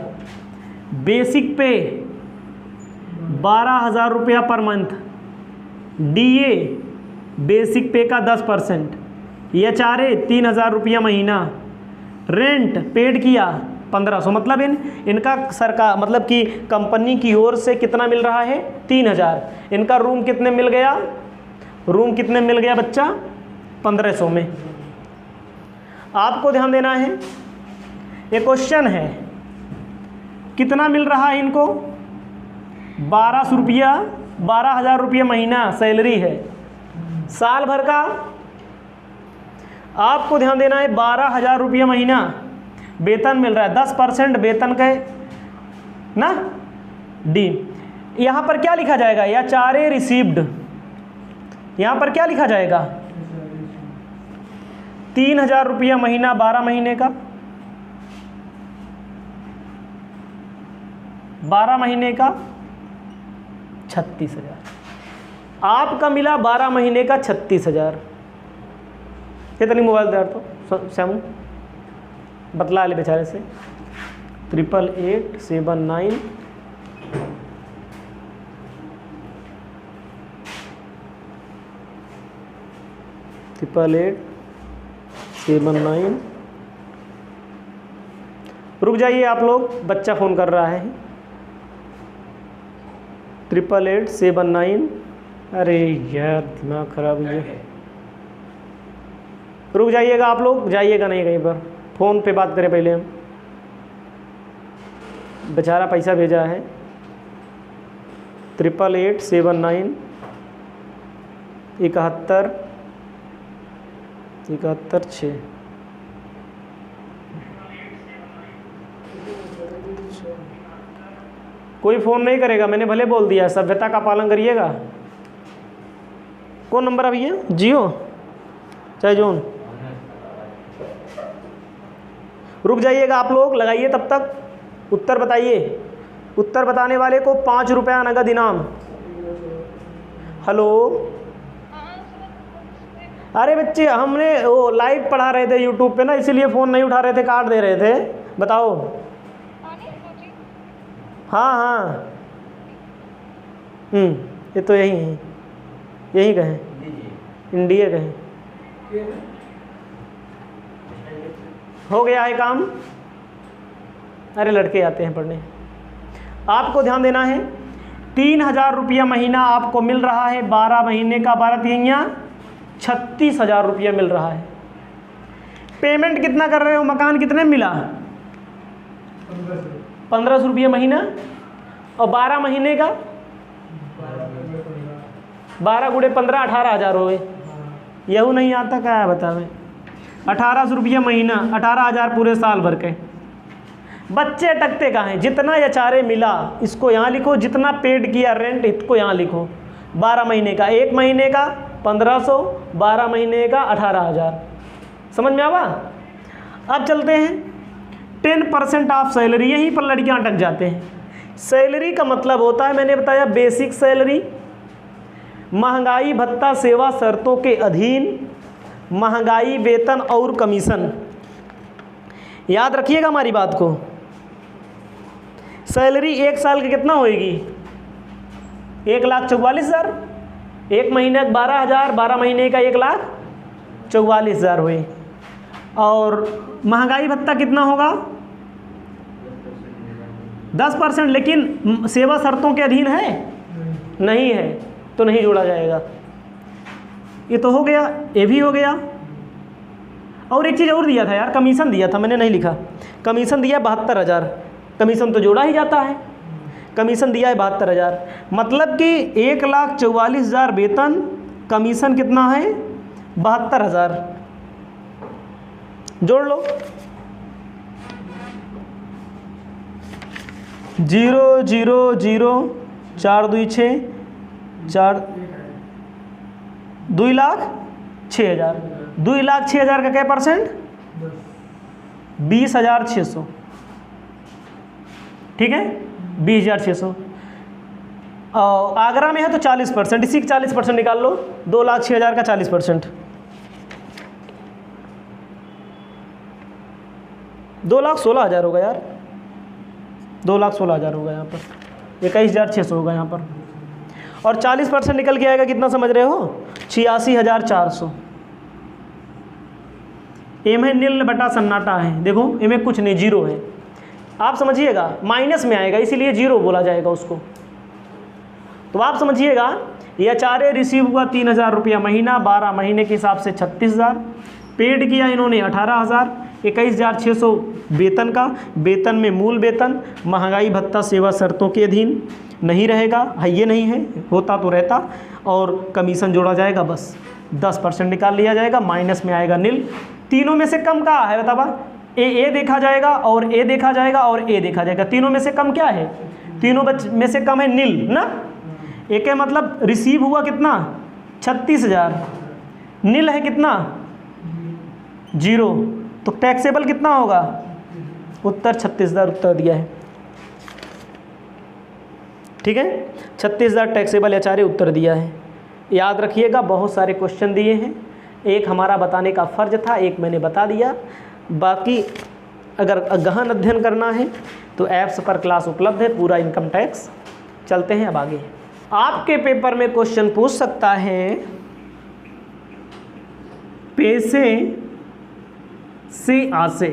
Speaker 1: बेसिक पे 12,000 रुपया पर मंथ, DA बेसिक पे का 10%, HRA 3,000 रुपया महीना, रेंट पेड किया 1,500। मतलब इनका सरकार मतलब कि कंपनी की ओर से कितना मिल रहा है? 3,000। इनका रूम कितने मिल गया? रूम कितने मिल गया बच्चा? 1,500 में। आपको ध्यान देना है, ये क्वेश्चन है, कितना मिल रहा है इनको? 1,200 रुपया, 12,000 रुपया महीना सैलरी है, साल भर का आपको ध्यान देना है 12,000 रुपया महीना वेतन मिल रहा है, 10% वेतन के ना डी। यहाँ पर क्या लिखा जाएगा? HRA रिसीव्ड, यहाँ पर क्या लिखा जाएगा? 3,000 रुपया महीना 12 महीने का, 12 महीने का 36,000। आपका मिला 12 महीने का 36,000। कितनी मोबाइल दे तो श्यामू बतला ले बेचारे से। 88,879 88,879। रुक जाइए आप लोग, बच्चा फ़ोन कर रहा है। 88,879। अरे यार दिमाग खराब हो गया। रुक जाइएगा आप लोग, जाइएगा नहीं कहीं पर, फ़ोन पे बात करें पहले हम। बेचारा पैसा भेजा है। 88,879 71,6। कोई फ़ोन नहीं करेगा, मैंने भले बोल दिया, सभ्यता का पालन करिएगा। कौन नंबर अभी है? जियो चाहे जोन? रुक जाइएगा आप लोग, लगाइए तब तक उत्तर बताइए। उत्तर बताने वाले को 5 रुपया नगद इनाम। हेलो, अरे बच्चे हमने वो लाइव पढ़ा रहे थे यूट्यूब पे ना, इसीलिए फ़ोन नहीं उठा रहे थे, काट दे रहे थे। बताओ। हाँ, ये तो यही है, यही कहें, इंडिया कहें। हो गया है काम। अरे लड़के आते हैं पढ़ने। आपको ध्यान देना है, 3,000 रुपया महीना आपको मिल रहा है, 12 महीने का 12×3 36,000 रुपया मिल रहा है। पेमेंट कितना कर रहे हो? मकान कितने में मिला? 1,500 रुपया महीना। और 12 महीने का 12 गुणे 15 18,000 हो गए। यहू नहीं आता क्या है बतावे? 1,800 रुपया महीना, 18,000 पूरे साल भर के। बच्चे अटकते कहाँ हैं? जितना एचआरए मिला इसको यहाँ लिखो, जितना पेड किया रेंट इसको यहाँ लिखो। 12 महीने का, 1 महीने का 1,500, 12 महीने का 18,000। समझ में आवा? अब चलते हैं 10% ऑफ सैलरी। यहीं पर लड़कियाँ अटक जाते हैं। सैलरी का मतलब होता है, मैंने बताया, बेसिक सैलरी, महंगाई भत्ता सेवा शर्तों के अधीन, महंगाई वेतन और कमीशन। याद रखिएगा हमारी बात को। सैलरी 1 साल की कितना होएगी? 1,44,000। 1 महीने का 12,000, 12 महीने का 1,44,000 हुए। और महंगाई भत्ता कितना होगा? 10%। लेकिन सेवा शर्तों के अधीन है? नहीं है, तो नहीं जोड़ा जाएगा। ये तो हो गया, ये भी हो गया। और एक चीज़ और दिया था यार, कमीशन दिया था, मैंने नहीं लिखा। कमीशन दिया 72,000, कमीशन तो जोड़ा ही जाता है। कमीशन दिया है 72,000, मतलब कि 1,44,000 वेतन, कमीशन कितना है? 72,000। जोड़ लो। 0 0 0 4 2 6 4 2,06,000। 2,06,000 का क्या परसेंट? 20,600। ठीक है, 20,600। और आगरा में है तो 40%, इसी का 40% निकाल लो। 2,06,000 का 40%, 2,16,000 होगा यार। 2,16,000 होगा यहाँ पर, 21,600 होगा यहाँ पर। और 40% निकल के आएगा कितना, समझ रहे हो? 86,400। एम है नील बटा सन्नाटा है। देखो एम कुछ नहीं, 0 है। आप समझिएगा, माइनस में आएगा इसीलिए 0 बोला जाएगा उसको। तो आप समझिएगा, ये एचआरए रिसीव हुआ 3,000 रुपया महीना, 12 महीने के हिसाब से 36,000। पेड किया इन्होंने 18,000, 21,600 वेतन का। वेतन में मूल वेतन, महंगाई भत्ता सेवा शर्तों के अधीन नहीं रहेगा, है ये नहीं है, होता तो रहता। और कमीशन जोड़ा जाएगा, बस 10% निकाल लिया जाएगा, माइनस में आएगा नील। तीनों में से कम क्या है बतावा? ए देखा जाएगा, और ए देखा जाएगा, और ए देखा जाएगा। तीनों में से कम क्या है? तीनों में से कम है नील ना। एक है मतलब रिसीव हुआ कितना? 36,000। नील है कितना? 0। तो टैक्सेबल कितना होगा? उत्तर 36,000 उत्तर दिया है। ठीक है, 36,000 टैक्सेबल एचआरए उत्तर दिया है। याद रखिएगा, बहुत सारे क्वेश्चन दिए हैं, एक हमारा बताने का फ़र्ज था, एक मैंने बता दिया। बाकी अगर गहन अध्ययन करना है तो ऐप्स पर क्लास उपलब्ध है, पूरा इनकम टैक्स। चलते हैं अब आगे। आपके पेपर में क्वेश्चन पूछ सकता है, पैसे से आसे।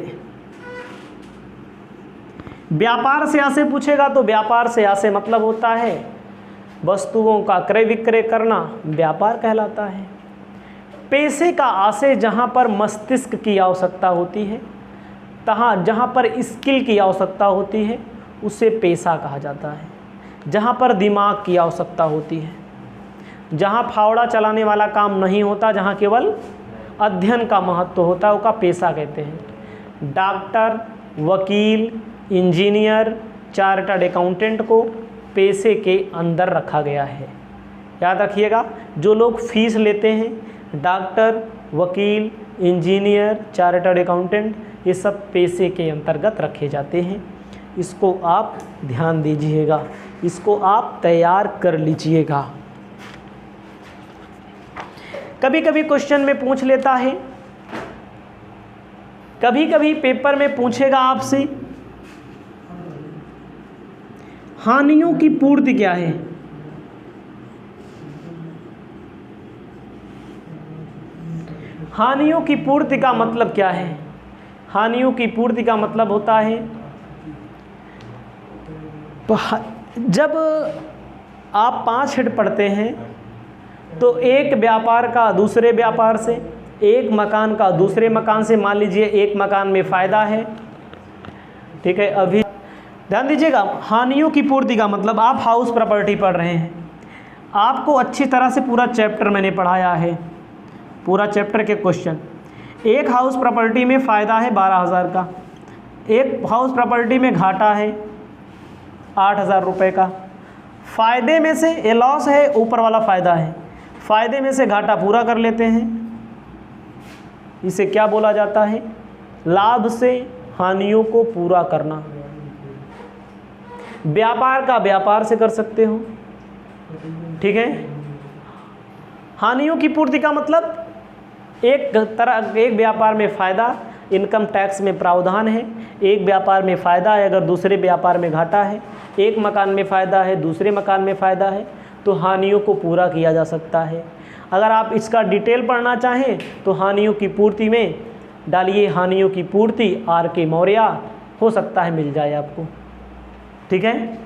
Speaker 1: व्यापार से आसे पूछेगा तो व्यापार से आसे मतलब होता है वस्तुओं का क्रय विक्रय करना, व्यापार कहलाता है। पैसे का आशय जहाँ पर मस्तिष्क की आवश्यकता होती है, जहाँ पर स्किल की आवश्यकता होती है, उसे पैसा कहा जाता है। जहाँ पर दिमाग की आवश्यकता होती है, जहाँ फावड़ा चलाने वाला काम नहीं होता, जहाँ केवल अध्ययन का महत्व होता है, उसका पैसा कहते हैं। डॉक्टर, वकील, इंजीनियर, चार्टर्ड अकाउंटेंट को पैसे के अंदर रखा गया है। याद रखिएगा, जो लोग फीस लेते हैं, डॉक्टर, वकील, इंजीनियर, चार्टर्ड अकाउंटेंट, ये सब पैसे के अंतर्गत रखे जाते हैं। इसको आप ध्यान दीजिएगा, इसको आप तैयार कर लीजिएगा। कभी कभी क्वेश्चन में पूछ लेता है, कभी कभी पेपर में पूछेगा आपसे, हानियों की पूर्ति क्या है। हानियों की पूर्ति का मतलब क्या है? हानियों की पूर्ति का मतलब होता है, जब आप 5 हेड पढ़ते हैं तो एक व्यापार का दूसरे व्यापार से, एक मकान का दूसरे मकान से, मान लीजिए एक मकान में फ़ायदा है, ठीक है। अभी ध्यान दीजिएगा, हानियों की पूर्ति का मतलब आप हाउस प्रॉपर्टी पढ़ रहे हैं, आपको अच्छी तरह से पूरा चैप्टर मैंने पढ़ाया है, पूरा चैप्टर के क्वेश्चन। एक हाउस प्रॉपर्टी में फ़ायदा है 12,000 का, एक हाउस प्रॉपर्टी में घाटा है 8,000 रुपये का। फ़ायदे में से ये लॉस है, ऊपर वाला फ़ायदा है, फ़ायदे में से घाटा पूरा कर लेते हैं, इसे क्या बोला जाता है? लाभ से हानियों को पूरा करना। व्यापार का व्यापार से कर सकते हो, ठीक है। हानियों की पूर्ति का मतलब एक व्यापार में फ़ायदा, इनकम टैक्स में प्रावधान है, एक व्यापार में फ़ायदा है, अगर दूसरे व्यापार में घाटा है, एक मकान में फ़ायदा है, दूसरे मकान में फ़ायदा है, तो हानियों को पूरा किया जा सकता है। अगर आप इसका डिटेल पढ़ना चाहें तो हानियों की पूर्ति में डालिए हानियों की पूर्ति R.K. मौर्य, हो सकता है मिल जाए आपको, ठीक है।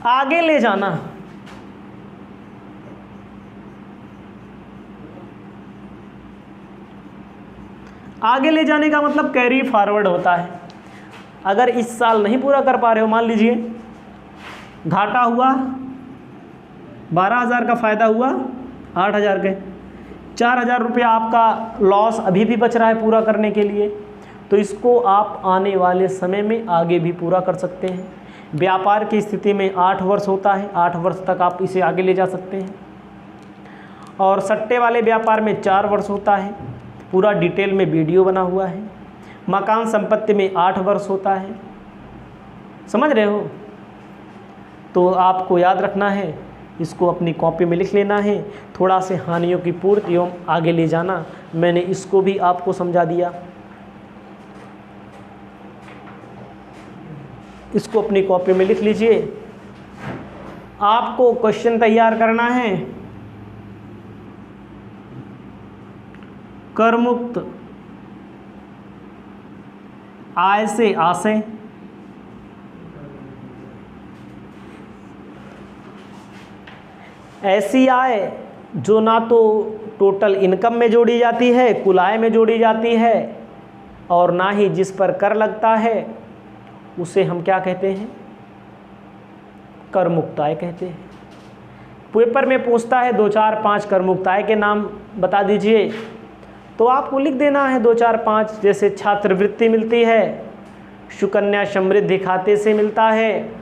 Speaker 1: आगे ले जाना, आगे ले जाने का मतलब कैरी फॉरवर्ड होता है। अगर इस साल नहीं पूरा कर पा रहे हो, मान लीजिए घाटा हुआ 12,000 का, फ़ायदा हुआ 8,000 के, 4,000 रुपया आपका लॉस अभी भी बच रहा है पूरा करने के लिए, तो इसको आप आने वाले समय में आगे भी पूरा कर सकते हैं। व्यापार की स्थिति में 8 वर्ष होता है, 8 वर्ष तक आप इसे आगे ले जा सकते हैं। और सट्टे वाले व्यापार में 4 वर्ष होता है, पूरा डिटेल में वीडियो बना हुआ है। मकान संपत्ति में 8 वर्ष होता है, समझ रहे हो। तो आपको याद रखना है, इसको अपनी कॉपी में लिख लेना है। थोड़ा से हानियों की पूर्ति एवं आगे ले जाना, मैंने इसको भी आपको समझा दिया। इसको अपनी कॉपी में लिख लीजिए। आपको क्वेश्चन तैयार करना है, कर मुक्त आय से आशय, ऐसी आय जो ना तो टोटल इनकम में जोड़ी जाती है, कुल आय में जोड़ी जाती है, और ना ही जिस पर कर लगता है, उसे हम क्या कहते हैं? कर मुक्त आय कहते हैं। पेपर में पूछता है 2, 4, 5 कर मुक्त आय के नाम बता दीजिए, तो आपको लिख देना है 2, 4, 5। जैसे छात्रवृत्ति मिलती है, सुकन्या समृद्धि खाते से मिलता है।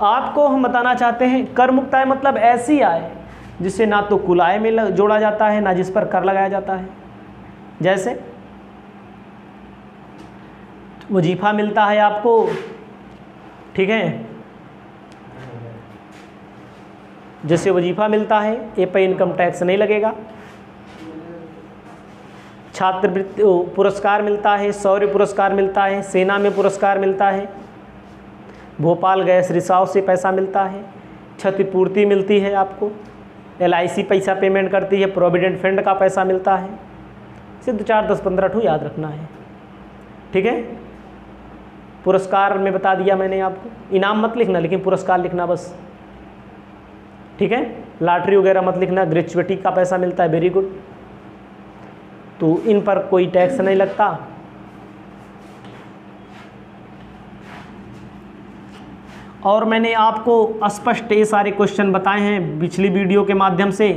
Speaker 1: आपको हम बताना चाहते हैं कर मुक्त आय मतलब ऐसी आय जिसे ना तो कुल आय में जोड़ा जाता है, ना जिस पर कर लगाया जाता है। जैसे वजीफा मिलता है आपको, ठीक है, जैसे वजीफ़ा मिलता है, ये पे इनकम टैक्स नहीं लगेगा। छात्रवृत्ति पुरस्कार मिलता है, शौर्य पुरस्कार मिलता है, सेना में पुरस्कार मिलता है, भोपाल गैस रिसाव से पैसा मिलता है, क्षतिपूर्ति मिलती है आपको, LIC पैसा पेमेंट करती है, प्रोविडेंट फंड का पैसा मिलता है। सिर्फ 4, 10, 15 ठो याद रखना है, ठीक है। पुरस्कार में बता दिया मैंने आपको, इनाम मत लिखना लेकिन पुरस्कार लिखना बस, ठीक है। लॉटरी वगैरह मत लिखना, ग्रेचुइटी का पैसा मिलता है, वेरी गुड। तो इन पर कोई टैक्स नहीं लगता। और मैंने आपको स्पष्ट ये सारे क्वेश्चन बताए हैं पिछली वीडियो के माध्यम से,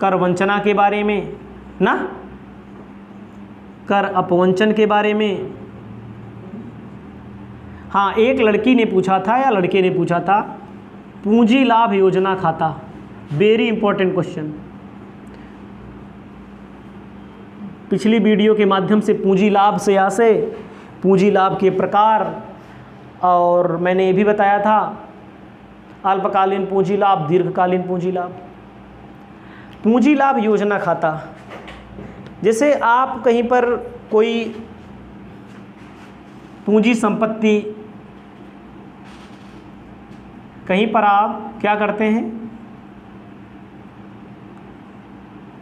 Speaker 1: कर वंचना के बारे में ना, कर अपवंचन के बारे में। हाँ, एक लड़की ने पूछा था या लड़के ने पूछा था, पूंजी लाभ योजना खाता, वेरी इंपॉर्टेंट क्वेश्चन। पिछली वीडियो के माध्यम से पूंजी लाभ से आशय, पूंजी लाभ के प्रकार, और मैंने ये भी बताया था अल्पकालीन पूंजी लाभ, दीर्घकालीन पूंजी लाभ। पूंजी लाभ योजना खाता, जैसे आप कहीं पर कोई पूंजी संपत्ति, कहीं पर आप क्या करते हैं,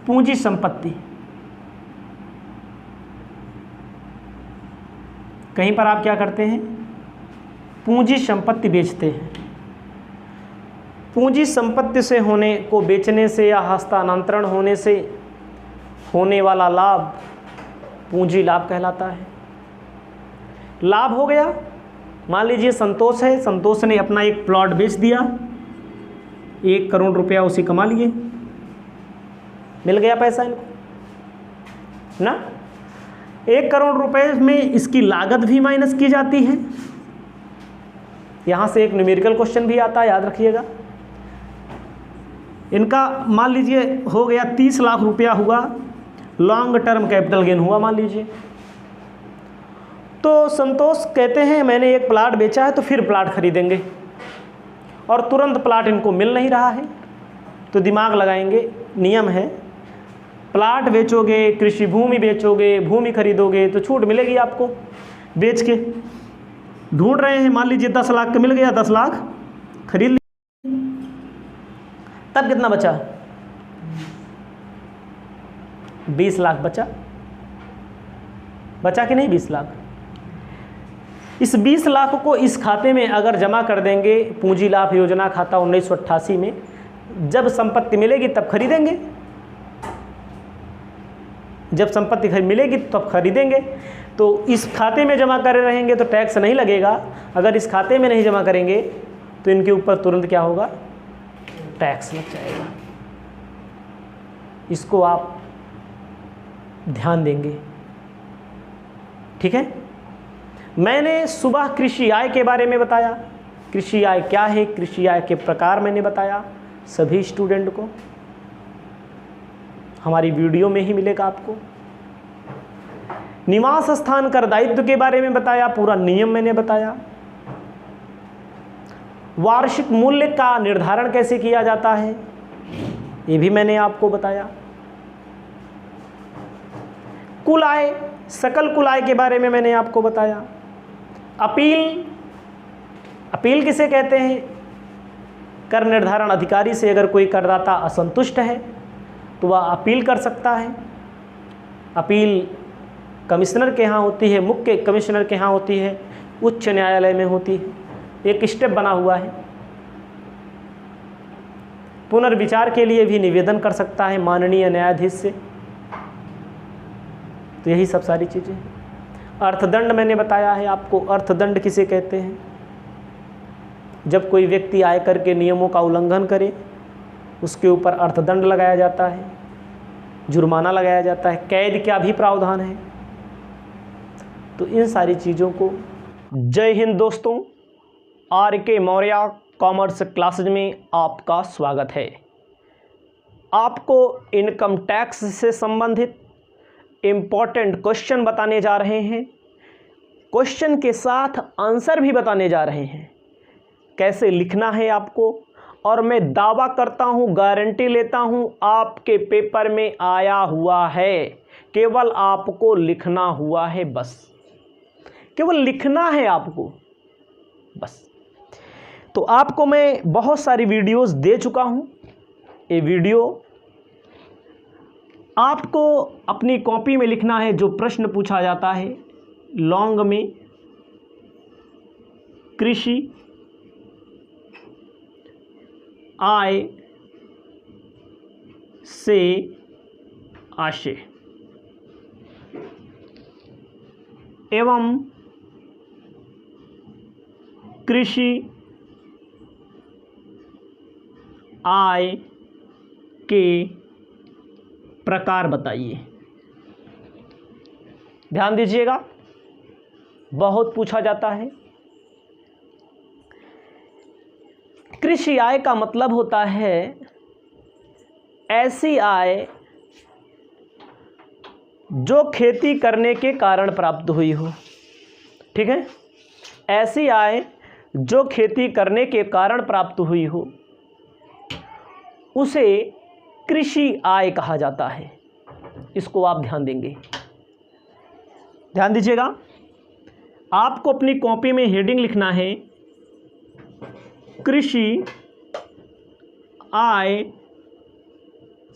Speaker 1: पूंजी संपत्ति, कहीं पर आप क्या करते हैं, पूंजी संपत्ति बेचते हैं। पूंजी संपत्ति से होने को बेचने से या हस्तांतरण होने से होने वाला लाभ पूंजी लाभ कहलाता है। लाभ हो गया, मान लीजिए संतोष है, संतोष ने अपना एक प्लॉट बेच दिया, 1 करोड़ रुपया उसे कमा लिए, मिल गया पैसा इनको ना। 1 करोड़ रुपए में इसकी लागत भी माइनस की जाती है। यहाँ से एक न्यूमेरिकल क्वेश्चन भी आता है, याद रखिएगा। इनका मान लीजिए हो गया 30 लाख रुपया हुआ, लॉन्ग टर्म कैपिटल गेन हुआ मान लीजिए। तो संतोष कहते हैं मैंने एक प्लाट बेचा है तो फिर प्लाट खरीदेंगे, और तुरंत प्लाट इनको मिल नहीं रहा है, तो दिमाग लगाएंगे, नियम है, प्लाट बेचोगे, कृषि भूमि बेचोगे, भूमि खरीदोगे तो छूट मिलेगी आपको। बेच के ढूंढ रहे हैं, मान लीजिए 10 लाख का मिल गया, 10 लाख खरीद लिया, तब कितना बचा, 20 लाख बचा, बचा कि नहीं 20 लाख। इस 20 लाख को इस खाते में अगर जमा कर देंगे, पूंजी लाभ योजना खाता 1988 में, जब संपत्ति मिलेगी तब खरीदेंगे, जब संपत्ति मिलेगी तब खरीदेंगे। तो इस खाते में जमा करे रहेंगे तो टैक्स नहीं लगेगा, अगर इस खाते में नहीं जमा करेंगे तो इनके ऊपर तुरंत क्या होगा, टैक्स लग जाएगा। इसको आप ध्यान देंगे, ठीक है। मैंने सुबह कृषि आय के बारे में बताया, कृषि आय क्या है, कृषि आय के प्रकार मैंने बताया सभी स्टूडेंट को, हमारी वीडियो में ही मिलेगा आपको। निवास स्थान कर दायित्व के बारे में बताया, पूरा नियम मैंने बताया। वार्षिक मूल्य का निर्धारण कैसे किया जाता है ये भी मैंने आपको बताया। कुल आय, सकल कुल आय के बारे में मैंने आपको बताया। अपील, अपील किसे कहते हैं, कर निर्धारण अधिकारी से अगर कोई करदाता असंतुष्ट है तो वह अपील कर सकता है। अपील कमिश्नर के यहाँ होती है, मुख्य कमिश्नर के यहाँ होती है, उच्च न्यायालय में होती है, एक स्टेप बना हुआ है। पुनर्विचार के लिए भी निवेदन कर सकता है माननीय न्यायाधीश से। तो यही सब सारी चीज़ें। अर्थदंड मैंने बताया है आपको, अर्थदंड किसे कहते हैं, जब कोई व्यक्ति आयकर के नियमों का उल्लंघन करे उसके ऊपर अर्थदंड लगाया जाता है, जुर्माना लगाया जाता है, कैद का भी प्रावधान है। तो इन सारी चीज़ों को, जय हिंद दोस्तों, RK मौर्य कॉमर्स क्लासेज में आपका स्वागत है। आपको इनकम टैक्स से संबंधित इम्पॉर्टेंट क्वेश्चन बताने जा रहे हैं, क्वेश्चन के साथ आंसर भी बताने जा रहे हैं। कैसे लिखना है आपको, और मैं दावा करता हूं, गारंटी लेता हूं, आपके पेपर में आया हुआ है। केवल आपको लिखना हुआ है, बस केवल लिखना है आपको, बस। तो आपको मैं बहुत सारी वीडियोस दे चुका हूं। ये वीडियो आपको अपनी कॉपी में लिखना है। जो प्रश्न पूछा जाता है लॉन्ग में, कृषि आय से आशय एवं कृषि आय के प्रकार बताइए। ध्यान दीजिएगा, बहुत पूछा जाता है। कृषि आय का मतलब होता है ऐसी आय जो खेती करने के कारण प्राप्त हुई हो। ठीक है, ऐसी आय जो खेती करने के कारण प्राप्त हुई हो उसे कृषि आय कहा जाता है। इसको आप ध्यान देंगे, ध्यान दीजिएगा। आपको अपनी कॉपी में हेडिंग लिखना है कृषि आय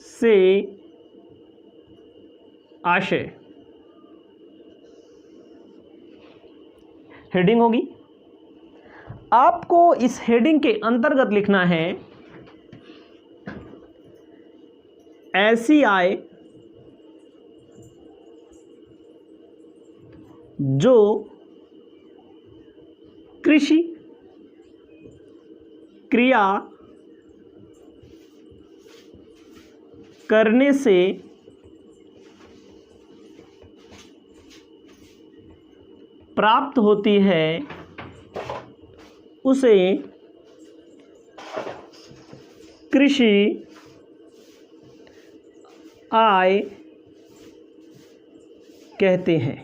Speaker 1: से आशय। हेडिंग होगी। आपको इस हेडिंग के अंतर्गत लिखना है ऐसी आय जो कृषि क्रिया करने से प्राप्त होती है उसे कृषि आय कहते हैं।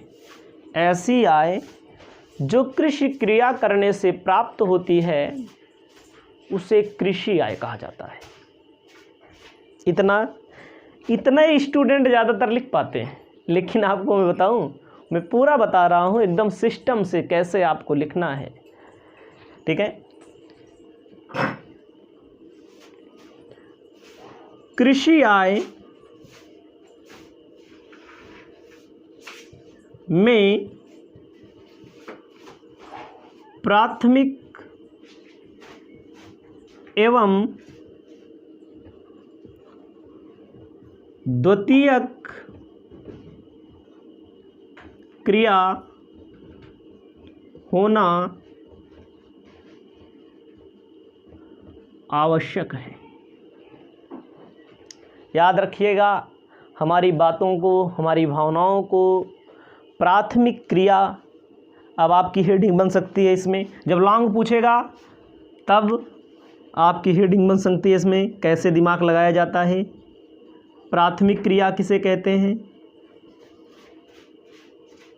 Speaker 1: ऐसी आय जो कृषि क्रिया करने से प्राप्त होती है उसे कृषि आय कहा जाता है। इतना ही स्टूडेंट ज़्यादातर लिख पाते हैं, लेकिन आपको मैं बताऊं, मैं पूरा बता रहा हूं एकदम सिस्टम से कैसे आपको लिखना है। ठीक है, कृषि आय में प्राथमिक एवं द्वितीयक क्रिया होना आवश्यक है। याद रखिएगा हमारी बातों को, हमारी भावनाओं को। प्राथमिक क्रिया, अब आपकी हेडिंग बन सकती है इसमें। जब लॉन्ग पूछेगा तब आपकी हेडिंग बन सकती है इसमें। कैसे दिमाग लगाया जाता है, प्राथमिक क्रिया किसे कहते हैं,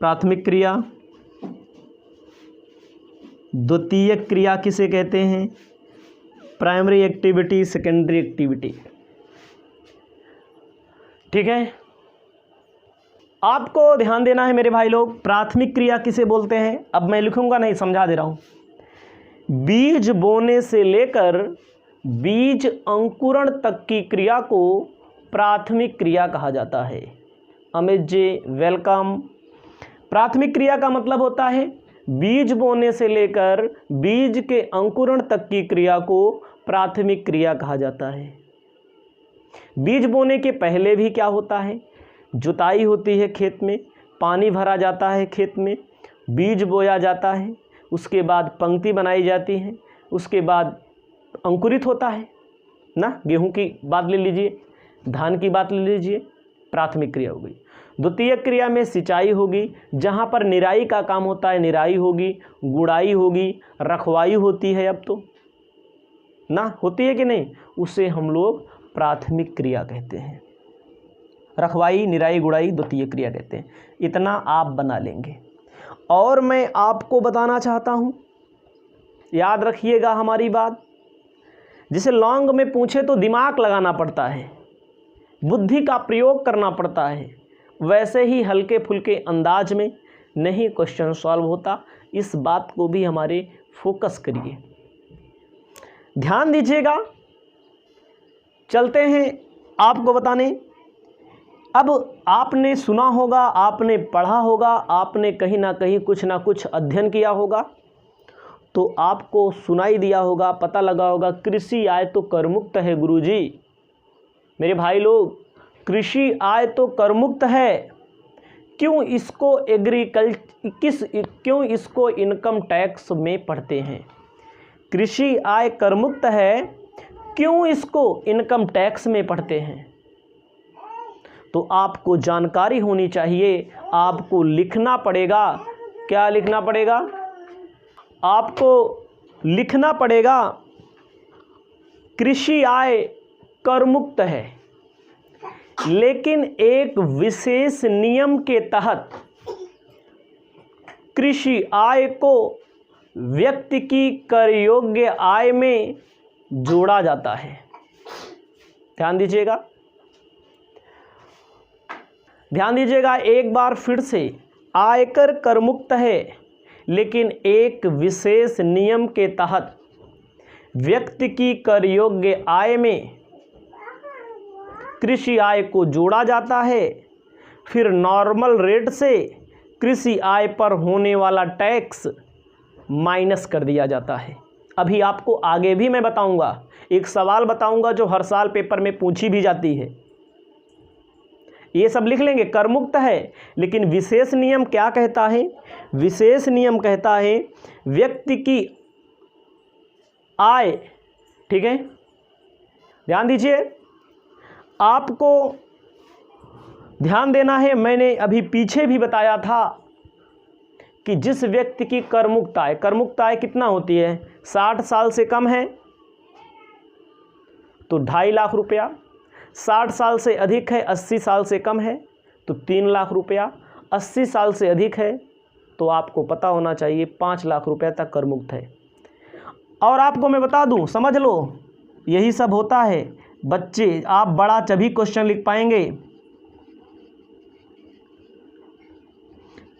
Speaker 1: प्राथमिक क्रिया, द्वितीयक क्रिया किसे कहते हैं, प्राइमरी एक्टिविटी, सेकेंडरी एक्टिविटी। ठीक है, आपको ध्यान देना है मेरे भाई लोग। प्राथमिक क्रिया किसे बोलते हैं, अब मैं लिखूंगा नहीं, समझा दे रहा हूं। बीज बोने से लेकर बीज अंकुरण तक की क्रिया को प्राथमिक क्रिया कहा जाता है। अमित जी वेलकम। प्राथमिक क्रिया का मतलब होता है बीज बोने से लेकर बीज के अंकुरण तक की क्रिया को प्राथमिक क्रिया कहा जाता है। बीज बोने के पहले भी क्या होता है, जुताई होती है खेत में, पानी भरा जाता है खेत में, बीज बोया जाता है, उसके बाद पंक्ति बनाई जाती है, उसके बाद अंकुरित होता है ना। गेहूं की बात ले लीजिए, धान की बात ले लीजिए, प्राथमिक क्रिया हो गई। द्वितीय क्रिया में सिंचाई होगी, जहाँ पर निराई का काम होता है, निराई होगी, गुड़ाई होगी, रखवाई होती है, अब तो ना होती है कि नहीं, उसे हम लोग प्राथमिक क्रिया कहते हैं। रखवाई, निराई, गुड़ाई द्वितीय क्रिया कहते हैं। इतना आप बना लेंगे। और मैं आपको बताना चाहता हूँ, याद रखिएगा हमारी बात, जिसे लॉन्ग में पूछे तो दिमाग लगाना पड़ता है, बुद्धि का प्रयोग करना पड़ता है, वैसे ही हल्के फुल्के अंदाज में नहीं क्वेश्चन सॉल्व होता। इस बात को भी हमारे फोकस करिए, ध्यान दीजिएगा। चलते हैं आपको बताने। अब आपने सुना होगा, आपने पढ़ा होगा, आपने कहीं ना कहीं कुछ ना कुछ अध्ययन किया होगा, तो आपको सुनाई दिया होगा, पता लगा होगा, कृषि आय तो करमुक्त है गुरुजी। मेरे भाई लोग, कृषि आय तो करमुक्त है, क्यों इसको इनकम टैक्स में पढ़ते हैं? कृषि आय करमुक्त है, क्यों इसको इनकम टैक्स में पढ़ते हैं? तो आपको जानकारी होनी चाहिए, आपको लिखना पड़ेगा। क्या लिखना पड़ेगा? आपको लिखना पड़ेगा कृषि आय करमुक्त है, लेकिन एक विशेष नियम के तहत कृषि आय को व्यक्ति की कर योग्य आय में जोड़ा जाता है। ध्यान दीजिएगा, ध्यान दीजिएगा एक बार फिर से। आयकर करमुक्त है, लेकिन एक विशेष नियम के तहत व्यक्ति की कर योग्य आय में कृषि आय को जोड़ा जाता है। फिर नॉर्मल रेट से कृषि आय पर होने वाला टैक्स माइनस कर दिया जाता है। अभी आपको आगे भी मैं बताऊंगा, एक सवाल बताऊंगा जो हर साल पेपर में पूछी भी जाती है। ये सब लिख लेंगे। करमुक्त है, लेकिन विशेष नियम क्या कहता है? विशेष नियम कहता है व्यक्ति की आय, ठीक है, ध्यान दीजिए, आपको ध्यान देना है। मैंने अभी पीछे भी बताया था कि जिस व्यक्ति की करमुक्त आय कितना होती है? 60 साल से कम है तो 2.5 लाख रुपया, 60 साल से अधिक है, 80 साल से कम है तो 3 लाख रुपया, 80 साल से अधिक है तो आपको पता होना चाहिए 5 लाख रुपया तक करमुक्त है। और आपको मैं बता दूं, समझ लो, यही सब होता है। बच्चे, आप बड़ा तभी क्वेश्चन लिख पाएंगे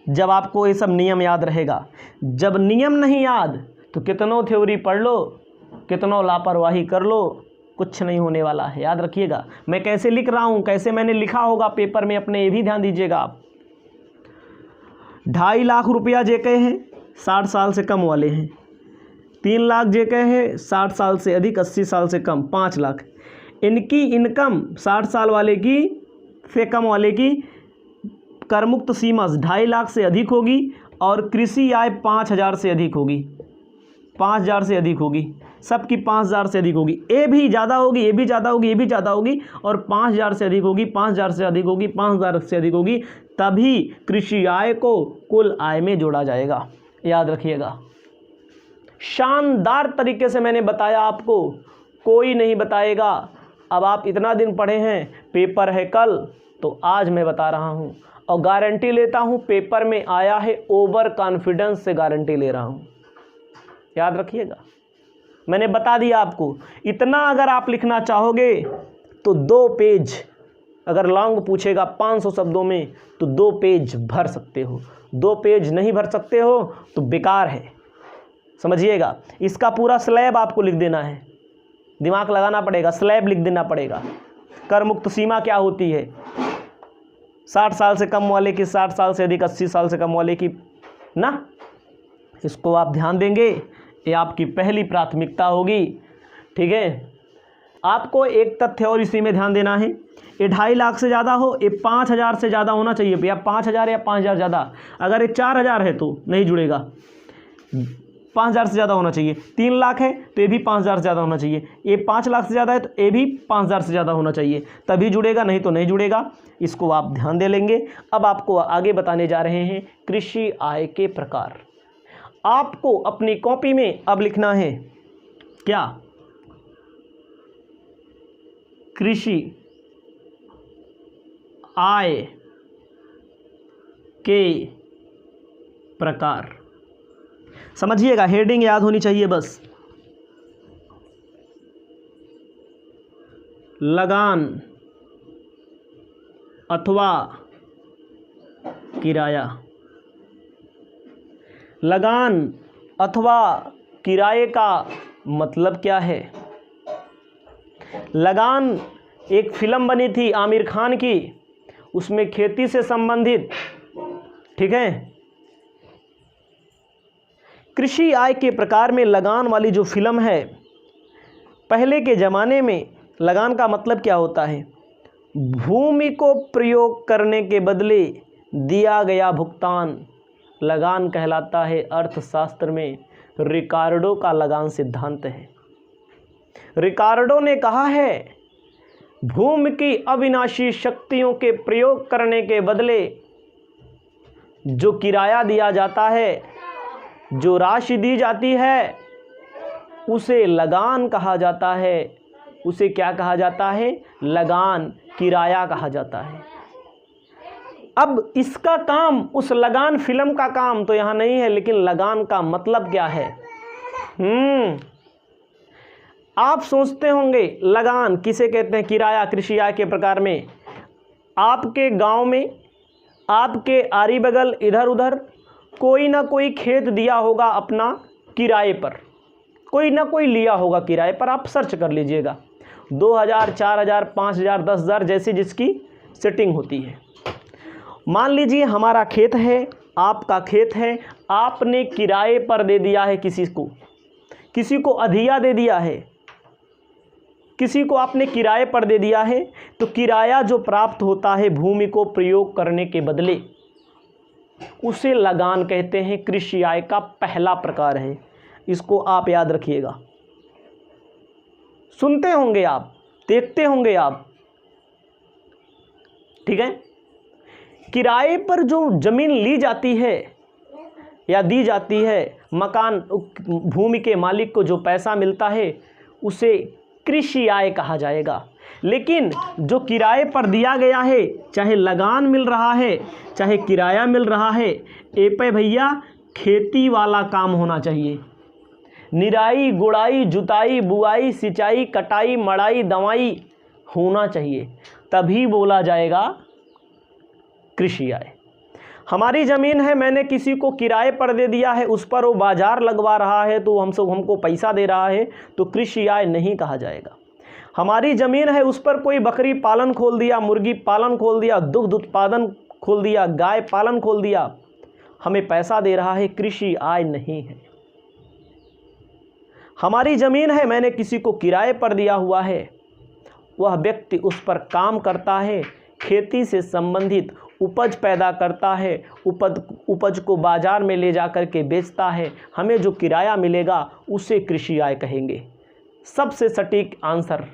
Speaker 1: जब आपको ये सब नियम याद रहेगा। जब नियम नहीं याद तो कितनों थ्योरी पढ़ लो, कितनों लापरवाही कर लो, कुछ नहीं होने वाला है। याद रखिएगा, मैं कैसे लिख रहा हूँ, कैसे मैंने लिखा होगा पेपर में अपने, ये भी ध्यान दीजिएगा आप। 2.5 लाख रुपया जेके हैं, 60 साल से कम वाले हैं। 3 लाख जेके हैं, 60 साल से अधिक, 80 साल से कम, 5 लाख। इनकी इनकम 60 साल वाले की से कम वाले की करमुक्त सीमा 2.5 लाख से अधिक होगी और कृषि आय 5,000 से अधिक होगी, 5,000 से अधिक होगी, सबकी 5,000 से अधिक होगी। ए भी ज़्यादा होगी, ये भी ज़्यादा होगी, ये भी ज़्यादा होगी, और 5,000 से अधिक होगी, 5,000 से अधिक होगी, 5,000 से अधिक होगी, तभी कृषि आय को कुल आय में जोड़ा जाएगा। याद रखिएगा, शानदार तरीके से मैंने बताया आपको, कोई नहीं बताएगा। अब आप इतना दिन पढ़े हैं, पेपर है कल, तो आज मैं बता रहा हूँ और गारंटी लेता हूँ पेपर में आया है, ओवर कॉन्फिडेंस से गारंटी ले रहा हूँ। याद रखिएगा, मैंने बता दिया आपको। इतना अगर आप लिखना चाहोगे तो 2 पेज, अगर लॉन्ग पूछेगा 500 शब्दों में तो 2 पेज भर सकते हो। 2 पेज नहीं भर सकते हो तो बेकार है, समझिएगा। इसका पूरा स्लैब आपको लिख देना है, दिमाग लगाना पड़ेगा, स्लैब लिख देना पड़ेगा। कर मुक्त सीमा क्या होती है, 60 साल से कम वाले की, 60 साल से अधिक, 80 साल से कम वाले की ना, इसको आप ध्यान देंगे, ये आपकी पहली प्राथमिकता होगी। ठीक है, आपको एक तथ्य और इसी में ध्यान देना है, ये 2.5 लाख से ज़्यादा हो, ये 5,000 से ज़्यादा होना चाहिए, या 5,000 या 5,000 ज़्यादा। अगर ये 4,000 है तो नहीं जुड़ेगा, 5,000 से ज़्यादा होना चाहिए। 3 लाख है तो ये भी 5,000 से ज़्यादा होना चाहिए। ये 5 लाख से ज़्यादा है तो ये भी 5,000 से ज़्यादा होना चाहिए, तभी जुड़ेगा, नहीं तो नहीं जुड़ेगा। इसको आप ध्यान दे लेंगे। अब आपको आगे बताने जा रहे हैं कृषि आय के प्रकार। आपको अपनी कॉपी में अब लिखना है क्या, कृषि आय के प्रकार। समझिएगा, हेडिंग याद होनी चाहिए बस। लगान अथवा किराया। लगान अथवा किराए का मतलब क्या है? लगान एक फिल्म बनी थी आमिर खान की, उसमें खेती से संबंधित, ठीक है। कृषि आय के प्रकार में लगान वाली जो फिल्म है, पहले के ज़माने में लगान का मतलब क्या होता है? भूमि को प्रयोग करने के बदले दिया गया भुगतान लगान कहलाता है। अर्थशास्त्र में रिकार्डो का लगान सिद्धांत है। रिकार्डो ने कहा है भूमि की अविनाशी शक्तियों के प्रयोग करने के बदले जो किराया दिया जाता है, जो राशि दी जाती है, उसे लगान कहा जाता है। उसे क्या कहा जाता है? लगान, किराया कहा जाता है। अब इसका काम, उस लगान फिल्म का काम तो यहाँ नहीं है, लेकिन लगान का मतलब क्या है? आप सोचते होंगे लगान किसे कहते हैं? किराया कृषि आय के प्रकार में आपके गांव में, आपके आरी बगल इधर उधर कोई ना कोई खेत दिया होगा अपना किराए पर, कोई ना कोई लिया होगा किराए पर। आप सर्च कर लीजिएगा, 2000, 4000, 5000, 10,000 जैसी जिसकी सेटिंग होती है। मान लीजिए हमारा खेत है, आपका खेत है, आपने किराए पर दे दिया है किसी को अधिया दे दिया है, किसी को आपने किराए पर दे दिया है, तो किराया जो प्राप्त होता है भूमि को प्रयोग करने के बदले, उसे लगान कहते हैं। कृषि आय का पहला प्रकार है, इसको आप याद रखिएगा। सुनते होंगे आप, देखते होंगे आप, ठीक है। किराए पर जो जमीन ली जाती है या दी जाती है, मकान, भूमि के मालिक को जो पैसा मिलता है, उसे कृषि आय कहा जाएगा। लेकिन जो किराए पर दिया गया है, चाहे लगान मिल रहा है चाहे किराया मिल रहा है, ए पे भैया खेती वाला काम होना चाहिए। निराई, गुड़ाई, जुताई, बुआई, सिंचाई, कटाई, मड़ाई, दवाई होना चाहिए, तभी बोला जाएगा कृषि आय। हमारी ज़मीन है, मैंने किसी को किराए पर दे दिया है, उस पर वो बाजार लगवा रहा है तो हमको पैसा दे रहा है, तो कृषि आय नहीं कहा जाएगा। हमारी ज़मीन है, उस पर कोई बकरी पालन खोल दिया, मुर्गी पालन खोल दिया, दुग्ध उत्पादन खोल दिया, गाय पालन खोल दिया, हमें पैसा दे रहा है, कृषि आय नहीं है। हमारी ज़मीन है, मैंने किसी को किराए पर दिया हुआ है, वह व्यक्ति उस पर काम करता है, खेती से संबंधित उपज पैदा करता है, उपज को बाजार में ले जा कर के बेचता है, हमें जो किराया मिलेगा उसे कृषि आय कहेंगे। सबसे सटीक आंसर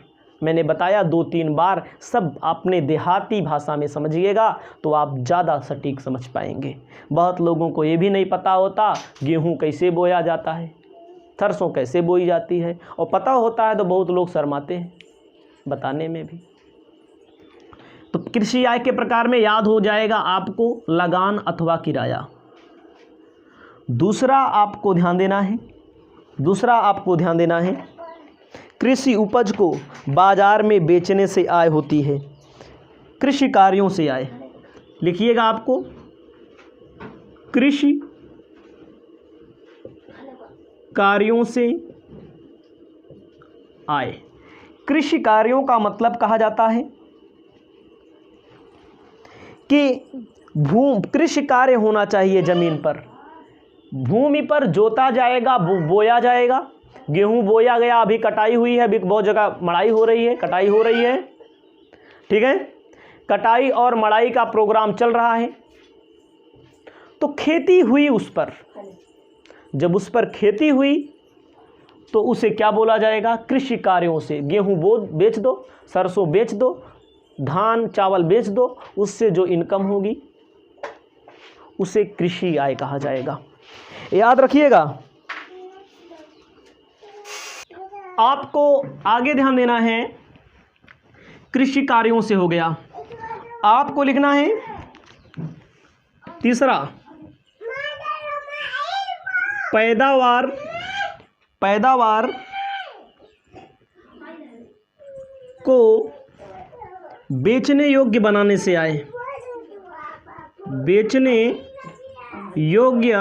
Speaker 1: मैंने बताया 2-3 बार, सब अपने देहाती भाषा में समझिएगा तो आप ज़्यादा सटीक समझ पाएंगे। बहुत लोगों को ये भी नहीं पता होता गेहूँ कैसे बोया जाता है, सरसों कैसे बोई जाती है, और पता होता है तो बहुत लोग शर्माते हैं बताने में भी। तो कृषि आय के प्रकार में याद हो जाएगा आपको लगान अथवा किराया। दूसरा आपको ध्यान देना है, कृषि उपज को बाजार में बेचने से आय होती है, कृषि कार्यों से आय। लिखिएगा आपको, कृषि कार्यों से आय। कृषि कार्यों का मतलब कहा जाता है कि कृषि कार्य होना चाहिए ज़मीन पर, भूमि पर जोता जाएगा, बोया जाएगा। गेहूं बोया गया, अभी कटाई हुई है, अभी बहुत जगह मड़ाई हो रही है, कटाई हो रही है, ठीक है। कटाई और मड़ाई का प्रोग्राम चल रहा है, तो खेती हुई उस पर। जब उस पर खेती हुई तो उसे क्या बोला जाएगा? कृषि कार्यों से। गेहूं बेच दो, सरसों बेच दो, धान चावल बेच दो, उससे जो इनकम होगी उसे कृषि आय कहा जाएगा। याद रखिएगा। आपको आगे ध्यान देना है, कृषि कार्यों से हो गया। आपको लिखना है तीसरा, पैदावार को बेचने योग्य बनाने से आय, बेचने योग्य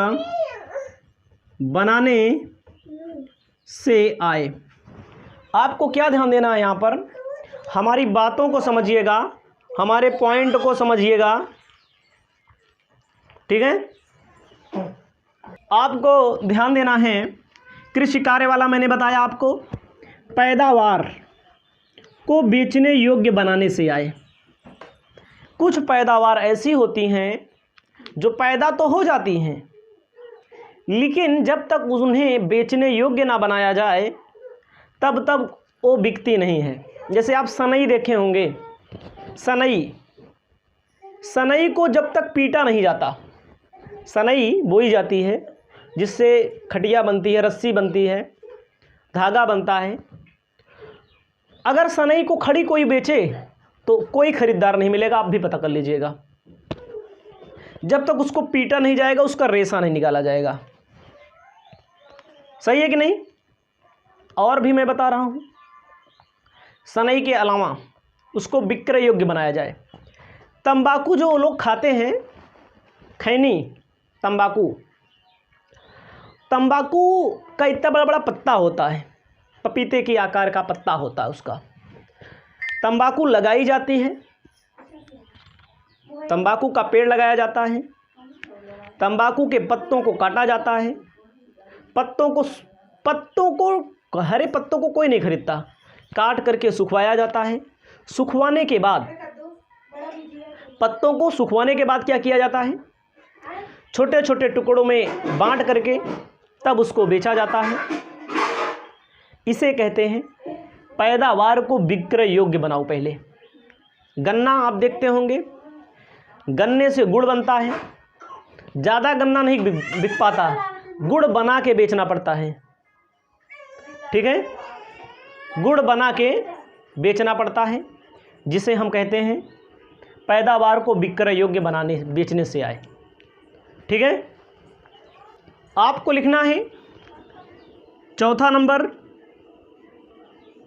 Speaker 1: बनाने से आय। आपको क्या ध्यान देना है यहाँ पर, हमारी बातों को समझिएगा, हमारे पॉइंट को समझिएगा, ठीक है। आपको ध्यान देना है, कृषि कार्य वाला मैंने बताया आपको, पैदावार को बेचने योग्य बनाने से आए। कुछ पैदावार ऐसी होती हैं जो पैदा तो हो जाती हैं, लेकिन जब तक उन्हें बेचने योग्य ना बनाया जाए तब तक वो बिकती नहीं है। जैसे आप सनई देखे होंगे, सनई को जब तक पीटा नहीं जाता, सनई बोई जाती है जिससे खटिया बनती है, रस्सी बनती है, धागा बनता है। अगर सनई को खड़ी कोई बेचे तो कोई खरीदार नहीं मिलेगा, आप भी पता कर लीजिएगा। जब तक उसको पीटा नहीं जाएगा उसका रेशा नहीं निकाला जाएगा। सही है कि नहीं? और भी मैं बता रहा हूं, सनई के अलावा उसको विक्रय योग्य बनाया जाए। तंबाकू जो लोग खाते हैं, खैनी, तंबाकू का इतना बड़ा बड़ा पत्ता होता है, पपीते के आकार का पत्ता होता है उसका। तंबाकू लगाई जाती है, तंबाकू का पेड़ लगाया जाता है, तंबाकू के पत्तों को काटा जाता है, हरे पत्तों को कोई नहीं खरीदता, काट करके सुखवाया जाता है। सुखवाने के बाद, पत्तों को सुखवाने के बाद क्या किया जाता है, छोटे छोटे टुकड़ों में बांट करके तब उसको बेचा जाता है। इसे कहते हैं पैदावार को विक्रय योग्य बनाओ। पहले गन्ना आप देखते होंगे, गन्ने से गुड़ बनता है, ज़्यादा गन्ना नहीं बिक पाता, गुड़ बना के बेचना पड़ता है, ठीक है, गुड़ बना के बेचना पड़ता है, जिसे हम कहते हैं पैदावार को विक्रय योग्य बनाने, बेचने से आए, ठीक है। आपको लिखना है चौथा नंबर,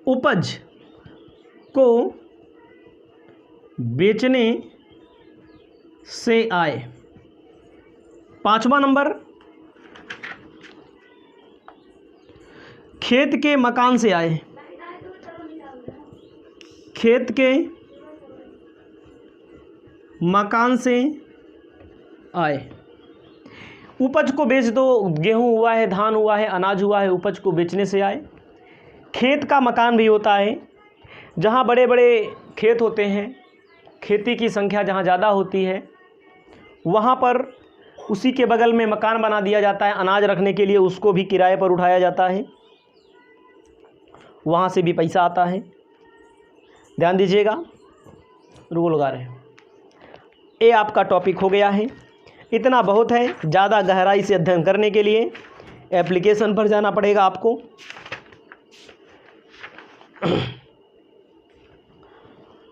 Speaker 1: उपज को बेचने से आए। पांचवा नंबर, खेत के मकान से आए, खेत के मकान से आए। उपज को बेच दो, गेहूं हुआ है, धान हुआ है, अनाज हुआ है, उपज को बेचने से आए। खेत का मकान भी होता है, जहाँ बड़े बड़े खेत होते हैं, खेती की संख्या जहाँ ज़्यादा होती है, वहाँ पर उसी के बगल में मकान बना दिया जाता है अनाज रखने के लिए, उसको भी किराए पर उठाया जाता है, वहाँ से भी पैसा आता है। ध्यान दीजिएगा, रुको लगा रहे हैं। ये आपका टॉपिक हो गया है, इतना बहुत है। ज़्यादा गहराई से अध्ययन करने के लिए एप्लीकेशन पर जाना पड़ेगा आपको।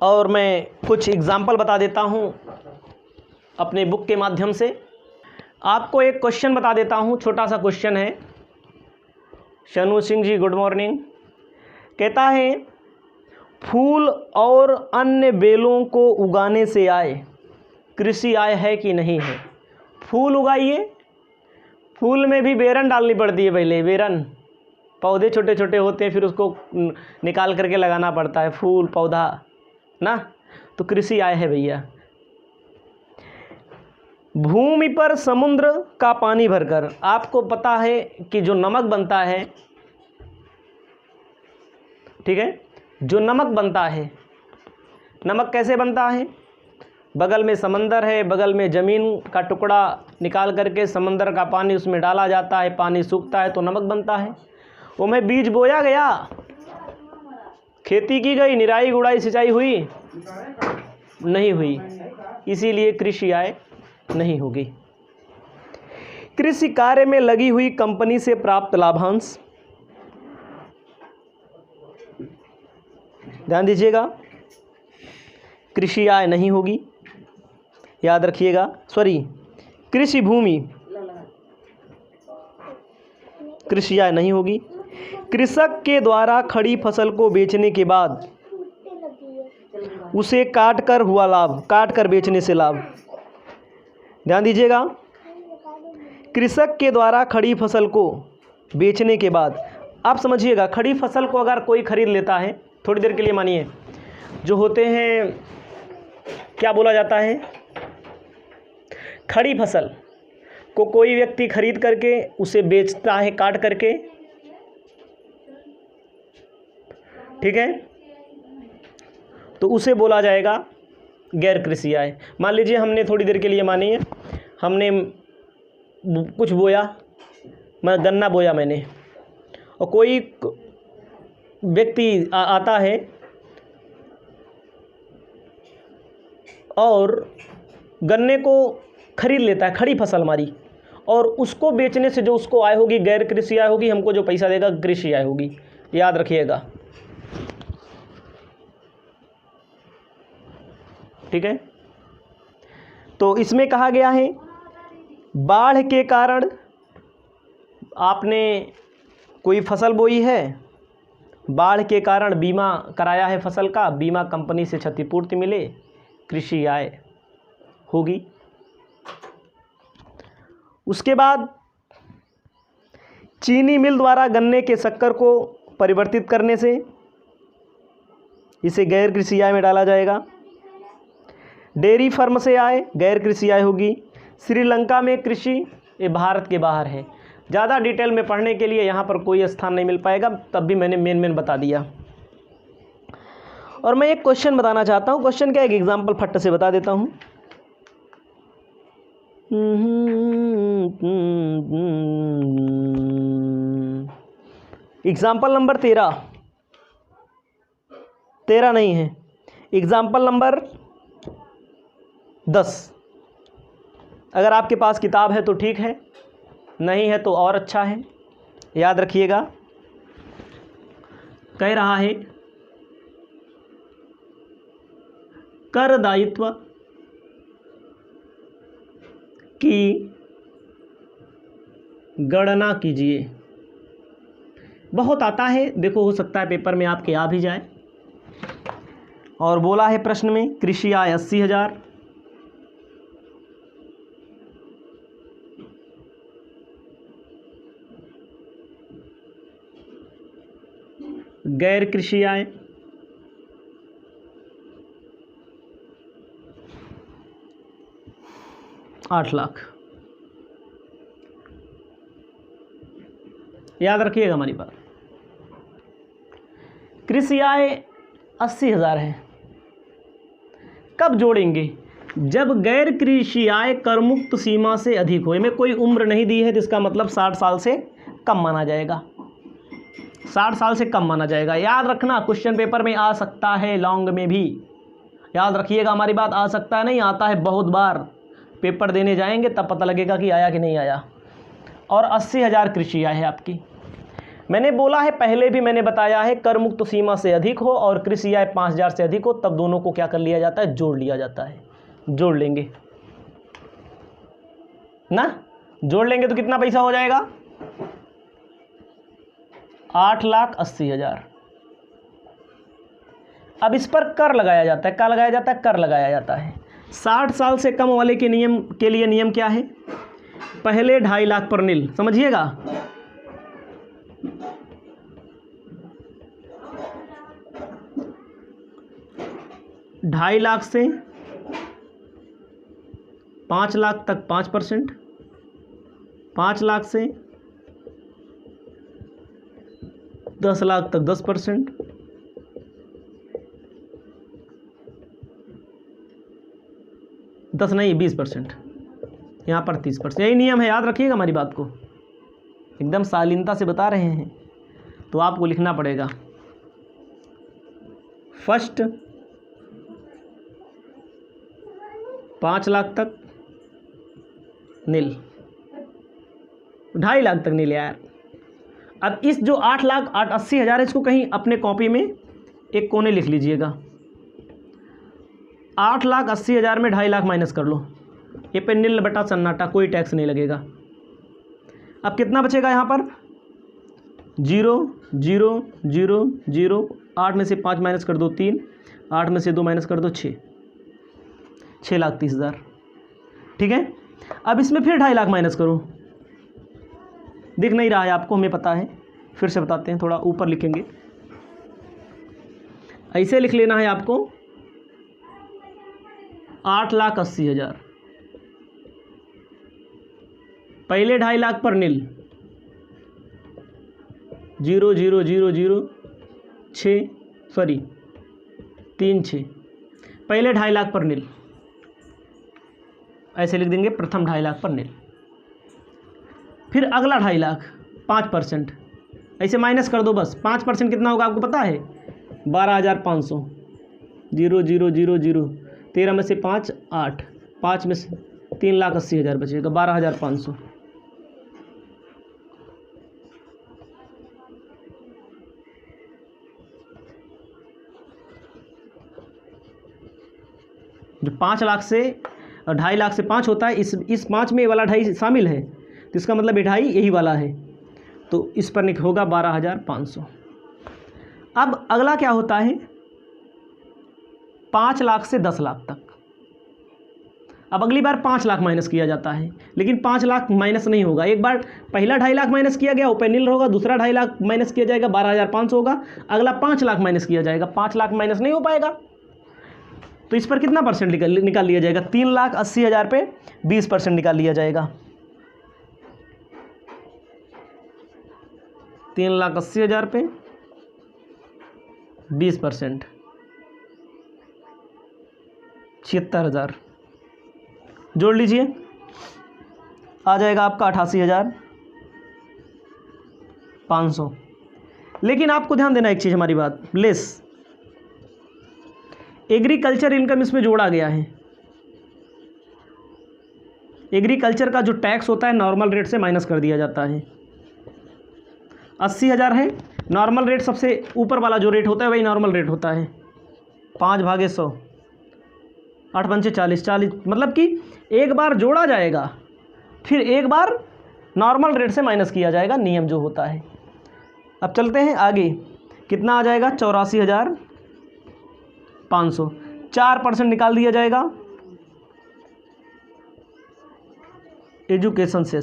Speaker 1: और मैं कुछ एग्जाम्पल बता देता हूँ अपने बुक के माध्यम से। आपको एक क्वेश्चन बता देता हूँ, छोटा सा क्वेश्चन है। शनु सिंह जी गुड मॉर्निंग। कहता है फूल और अन्य बेलों को उगाने से आय कृषि आय है कि नहीं है? फूल उगाइए, फूल में भी बेरन डालनी पड़ती है, पहले बेरन, पौधे छोटे छोटे होते हैं, फिर उसको निकाल करके लगाना पड़ता है, फूल पौधा ना, तो कृषि आय है भैया। भूमि पर समुद्र का पानी भरकर, आपको पता है कि जो नमक बनता है, ठीक है, जो नमक बनता है, नमक कैसे बनता है? बगल में समंदर है, बगल में ज़मीन का टुकड़ा निकाल करके समंदर का पानी उसमें डाला जाता है, पानी सूखता है तो नमक बनता है। वो में बीज बोया गया, खेती की गई, निराई गुड़ाई सिंचाई हुई नहीं हुई, इसीलिए कृषि आय नहीं होगी। कृषि कार्य में लगी हुई कंपनी से प्राप्त लाभांश, ध्यान दीजिएगा, कृषि आय नहीं होगी, याद रखिएगा। कृषि भूमि, कृषि आय नहीं होगी। कृषक के द्वारा खड़ी फसल को बेचने के बाद उसे काट कर हुआ लाभ, काट कर बेचने से लाभ। ध्यान दीजिएगा, कृषक के द्वारा खड़ी फसल को बेचने के बाद, आप समझिएगा, खड़ी फसल को अगर कोई खरीद लेता है, थोड़ी देर के लिए मानिए, जो होते हैं क्या बोला जाता है, खड़ी फसल को कोई व्यक्ति खरीद करके उसे बेचता है काट करके, ठीक है, तो उसे बोला जाएगा गैर कृषि आय। मान लीजिए हमने थोड़ी देर के लिए मानिए हमने कुछ बोया, मैं गन्ना बोया मैंने, और कोई व्यक्ति आता है और गन्ने को खरीद लेता है, खड़ी फसल हमारी, और उसको बेचने से जो उसको आय होगी गैर कृषि आय होगी, हमको जो पैसा देगा कृषि आय होगी। याद रखिएगा, ठीक है। तो इसमें कहा गया है बाढ़ के कारण आपने कोई फसल बोई है, बाढ़ के कारण बीमा कराया है फसल का, बीमा कंपनी से क्षतिपूर्ति मिले, कृषि आय होगी। उसके बाद चीनी मिल द्वारा गन्ने के शक्कर को परिवर्तित करने से इसे गैर कृषि आय में डाला जाएगा। डेयरी फार्म से आय गैर कृषि आय होगी। श्रीलंका में कृषि, ये भारत के बाहर है। ज़्यादा डिटेल में पढ़ने के लिए यहाँ पर कोई स्थान नहीं मिल पाएगा, तब भी मैंने मेन बता दिया। और मैं एक क्वेश्चन बताना चाहता हूँ, क्वेश्चन का एक एग्जाम्पल फट से बता देता हूँ। एग्जाम्पल नंबर 13 नहीं है, एग्जाम्पल नंबर 10। अगर आपके पास किताब है तो ठीक है, नहीं है तो और अच्छा है। याद रखिएगा, कह रहा है कर दायित्व की गणना कीजिए। बहुत आता है, देखो हो सकता है पेपर में आपके आ भी जाए। और बोला है प्रश्न में कृषि आय 80,000, गैर कृषि आय 8 लाख। याद रखिएगा हमारी बात, कृषि आय 80,000 है। कब जोड़ेंगे? जब गैर कृषि आय कर मुक्त सीमा से अधिक हो। में कोई उम्र नहीं दी है, जिसका मतलब 60 साल से कम माना जाएगा, 60 साल से कम माना जाएगा। याद रखना, क्वेश्चन पेपर में आ सकता है, लॉन्ग में भी। याद रखिएगा हमारी बात, आ सकता है नहीं, आता है बहुत बार। पेपर देने जाएंगे तब पता लगेगा कि आया कि नहीं आया। और 80,000 कृषि आय है आपकी। मैंने बोला है, पहले भी मैंने बताया है, कर मुक्त सीमा से अधिक हो और कृषि आय 5,000 से अधिक हो, तब दोनों को क्या कर लिया जाता है? जोड़ लिया जाता है। जोड़ लेंगे ना, जोड़ लेंगे तो कितना पैसा हो जाएगा? 8,80,000। अब इस पर कर लगाया जाता है। क्या लगाया जाता है? कर लगाया जाता है। 60 साल से कम वाले के नियम के लिए नियम क्या है? पहले 2.5 लाख पर नील, समझिएगा। ढाई लाख से 5 लाख तक 5%, 5 लाख से 10 लाख तक 10%, 10 नहीं 20%, यहाँ पर 30%। यही नियम है, याद रखिएगा हमारी बात को। एकदम शालीनता से बता रहे हैं तो आपको लिखना पड़ेगा। फर्स्ट 5 लाख तक नील, 2.5 लाख तक नील यार। अब इस जो 8,80,000 है, इसको कहीं अपने कॉपी में एक कोने लिख लीजिएगा। 8,80,000 में 2.5 लाख माइनस कर लो, ये पे नील बटा सन्नाटा, कोई टैक्स नहीं लगेगा। अब कितना बचेगा यहाँ पर? 0 0 0 0, 8 में से 5 माइनस कर दो 3, 8 में से 2 माइनस कर दो 6,30,000। ठीक है, अब इसमें फिर 2.5 लाख माइनस करो। दिख नहीं रहा है आपको, हमें पता है, फिर से बताते हैं, थोड़ा ऊपर लिखेंगे। ऐसे लिख लेना है आपको 8,80,000। पहले 2.5 लाख पर नील 0,0,0,0,6 पहले 2.5 लाख पर नील, ऐसे लिख देंगे, प्रथम 2.5 लाख पर नील। फिर अगला 2.5 लाख 5%, ऐसे माइनस कर दो बस। 5% कितना होगा आपको पता है? 12,500। 0,0,0,0 13 में से 5 8, 5 में से 3,80,000 बचेगा, 12,500। जो 5 लाख से 2.5 लाख से 5 होता है, इस 5 में ये वाला 2.5 शामिल है, तो इसका मतलब ये 2.5 यही वाला है, तो इस पर होगा 12,500। अब अगला क्या होता है? 5 लाख से 10 लाख तक। अब अगली बार 5 लाख माइनस किया जाता है, लेकिन 5 लाख माइनस नहीं होगा। एक बार पहला 2.5 लाख माइनस किया गया, ओपन नील होगा। दूसरा 2.5 लाख माइनस किया जाएगा, 12,500 होगा। अगला 5 लाख माइनस किया जाएगा, 5 लाख माइनस नहीं हो पाएगा, तो इस पर कितना परसेंट निकाल लिया जाएगा? 3,80,000 पे 20% निकाल लिया जाएगा। 3,80,000 पे 20%, 76,000 जोड़ लीजिए, आ जाएगा आपका 88,500। लेकिन आपको ध्यान देना एक चीज़, हमारी बात, लेस एग्रीकल्चर इनकम इसमें जोड़ा गया है। एग्रीकल्चर का जो टैक्स होता है नॉर्मल रेट से माइनस कर दिया जाता है। 80,000 है नॉर्मल रेट, सबसे ऊपर वाला जो रेट होता है वही नॉर्मल रेट होता है। 5/100, 8 पंचे 40, 40 मतलब कि एक बार जोड़ा जाएगा, फिर एक बार नॉर्मल रेट से माइनस किया जाएगा, नियम जो होता है। अब चलते हैं आगे, कितना आ जाएगा? 84,500। 4% निकाल दिया जाएगा एजुकेशन से,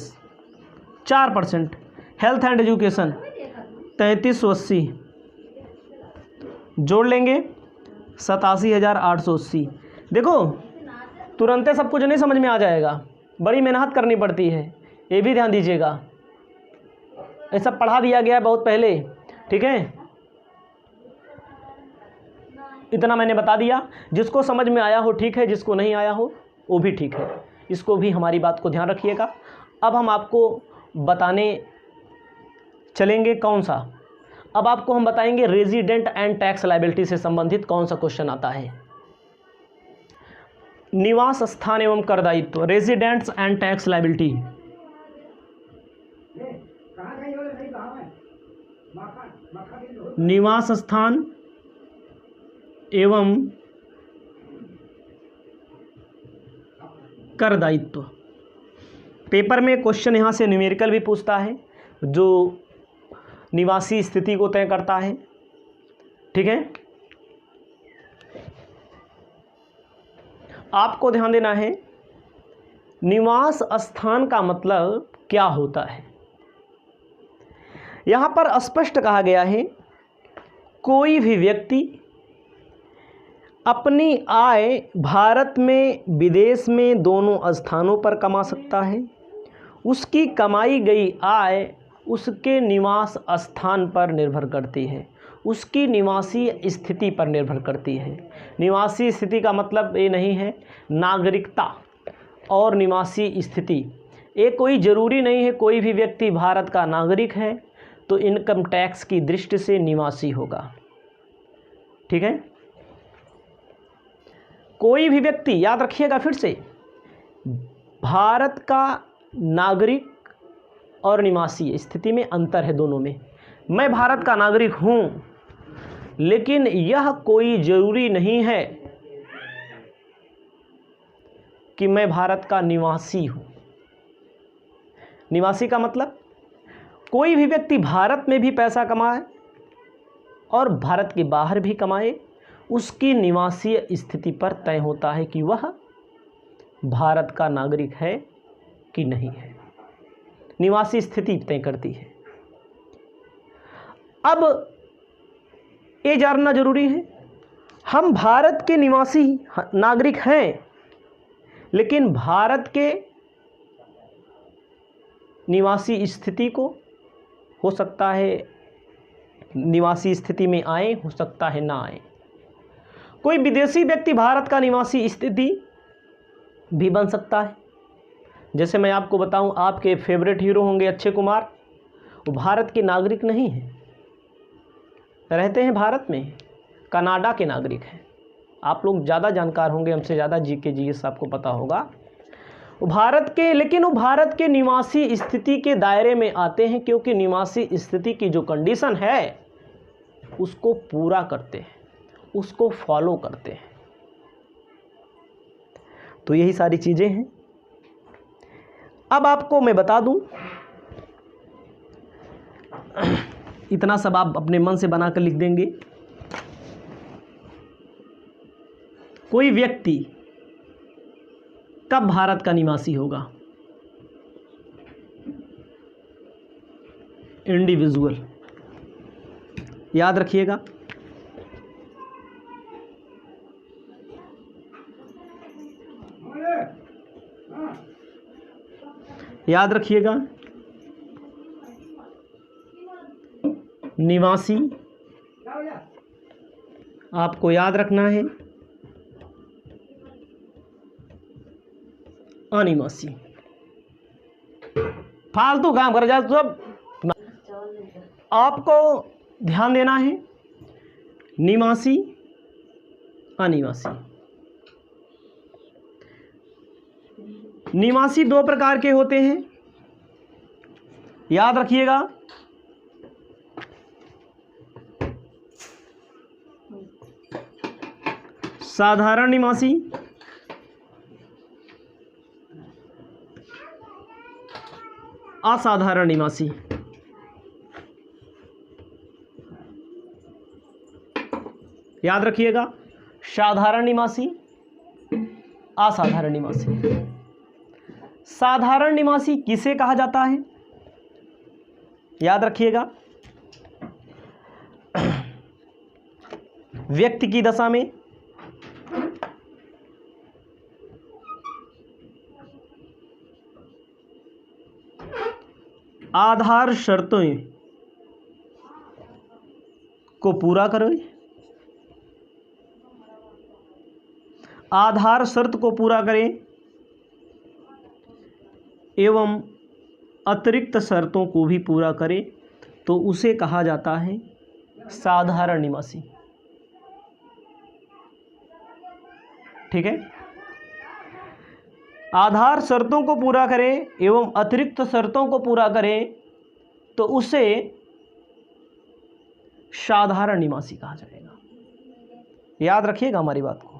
Speaker 1: 4%। हेल्थ एंड एजुकेशन 3380 जोड़ लेंगे 87,880। देखो तुरंत सब कुछ नहीं समझ में आ जाएगा, बड़ी मेहनत करनी पड़ती है, ये भी ध्यान दीजिएगा। ये सब पढ़ा दिया गया है बहुत पहले, ठीक है, इतना मैंने बता दिया। जिसको समझ में आया हो ठीक है, जिसको नहीं आया हो वो भी ठीक है, इसको भी हमारी बात को ध्यान रखिएगा। अब हम आपको बताने चलेंगे कौन सा, अब आपको हम बताएंगे रेजिडेंट एंड टैक्स लायबिलिटी से संबंधित कौन सा क्वेश्चन आता है। निवास स्थान एवं कर दायित्व, रेजिडेंट्स एंड टैक्स लायबिलिटी। निवास स्थान एवं कर दायित्व। पेपर में क्वेश्चन यहाँ से न्यूमेरिकल भी पूछता है, जो निवासी स्थिति को तय करता है, ठीक है। आपको ध्यान देना है, निवास स्थान का मतलब क्या होता है। यहाँ पर स्पष्ट कहा गया है, कोई भी व्यक्ति अपनी आय भारत में विदेश में दोनों स्थानों पर कमा सकता है। उसकी कमाई गई आय उसके निवास स्थान पर निर्भर करती है, उसकी निवासी स्थिति पर निर्भर करती है। निवासी स्थिति का मतलब ये नहीं है नागरिकता और निवासी स्थिति, ये कोई ज़रूरी नहीं है कोई भी व्यक्ति भारत का नागरिक है तो इनकम टैक्स की दृष्टि से निवासी होगा, ठीक है। कोई भी व्यक्ति, याद रखिएगा फिर से, भारत का नागरिक और निवासी स्थिति में अंतर है दोनों में। मैं भारत का नागरिक हूँ, लेकिन यह कोई ज़रूरी नहीं है कि मैं भारत का निवासी हूँ। निवासी का मतलब कोई भी व्यक्ति भारत में भी पैसा कमाए और भारत के बाहर भी कमाए, उसकी निवासीय स्थिति पर तय होता है कि वह भारत का नागरिक है कि नहीं है। निवासी स्थिति तय करती है। अब ये जानना जरूरी है, हम भारत के निवासी नागरिक हैं, लेकिन भारत के निवासी स्थिति को हो सकता है निवासी स्थिति में आए, हो सकता है ना आए। कोई विदेशी व्यक्ति भारत का निवासी स्थिति भी बन सकता है। जैसे मैं आपको बताऊं, आपके फेवरेट हीरो होंगे अक्षय कुमार, वो भारत के नागरिक नहीं हैं, रहते हैं भारत में, कनाडा के नागरिक हैं। आप लोग ज़्यादा जानकार होंगे हमसे, ज़्यादा जीके जीएस आपको पता होगा। वो भारत के, लेकिन वो भारत के निवासी स्थिति के दायरे में आते हैं, क्योंकि निवासी स्थिति की जो कंडीशन है उसको पूरा करते हैं, उसको फॉलो करते हैं। तो यही सारी चीज़ें हैं। अब आपको मैं बता दूं, इतना सब आप अपने मन से बनाकर लिख देंगे। कोई व्यक्ति कब भारत का निवासी होगा? इंडिविजुअल, याद रखिएगा। याद रखिएगा, निवासी आपको याद रखना है, अनिवासी फालतू काम कर जा सब। आपको ध्यान देना है, निवासी अनिवासी। निवासी दो प्रकार के होते हैं, याद रखिएगा। साधारण निवासी, असाधारण निवासी। याद रखिएगा, साधारण निवासी, असाधारण निवासी। साधारण निवासी किसे कहा जाता है? याद रखिएगा, व्यक्ति की दशा में आधार शर्तों को पूरा करो, आधार शर्त को पूरा करें एवं अतिरिक्त शर्तों को भी पूरा करे तो उसे कहा जाता है साधारण निवासी। ठीक है, आधार शर्तों को पूरा करें एवं अतिरिक्त शर्तों को पूरा करें तो उसे साधारण निवासी कहा जाएगा। याद रखिएगा हमारी बात को।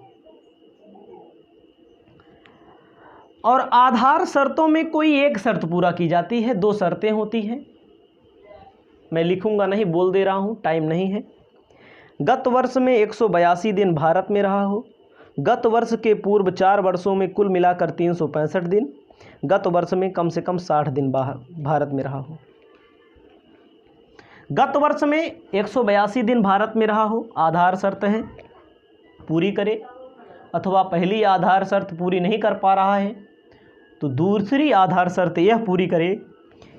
Speaker 1: और आधार शर्तों में कोई एक शर्त पूरा की जाती है, दो शर्तें होती हैं। मैं लिखूंगा नहीं, बोल दे रहा हूं, टाइम नहीं है। गत वर्ष में 182 दिन भारत में रहा हो, गत वर्ष के पूर्व 4 वर्षों में कुल मिलाकर 365 दिन, गत वर्ष में कम से कम 60 दिन भारत में रहा हो। गत वर्ष में 182 दिन भारत में रहा हो, आधार शर्त है, पूरी करे। अथवा पहली आधार शर्त पूरी नहीं कर पा रहा है तो दूसरी आधार शर्त यह पूरी करे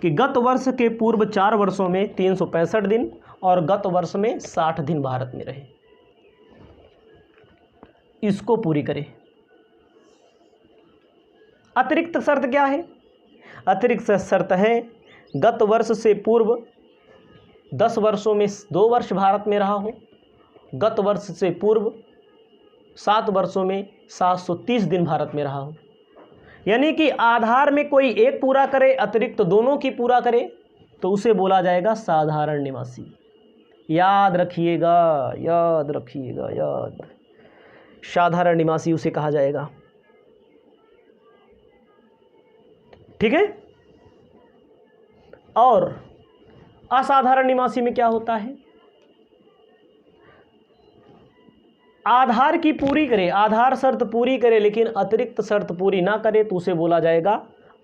Speaker 1: कि गत वर्ष के पूर्व 4 वर्षों में 365 दिन और गत वर्ष में 60 दिन भारत में रहे, इसको पूरी करे। अतिरिक्त शर्त क्या है? अतिरिक्त शर्त है गत वर्ष से पूर्व 10 वर्षों में 2 वर्ष भारत में रहा हो, गत वर्ष से पूर्व 7 वर्षों में 730 दिन भारत में रहा हो। यानी कि आधार में कोई एक पूरा करे, अतिरिक्त दोनों की पूरा करे तो उसे बोला जाएगा साधारण निवासी। याद रखिएगा, याद रखिएगा, याद। साधारण निवासी उसे कहा जाएगा। ठीक है। और असाधारण निवासी में क्या होता है? आधार की पूरी करे, आधार शर्त पूरी करे लेकिन अतिरिक्त शर्त पूरी ना करे तो उसे बोला जाएगा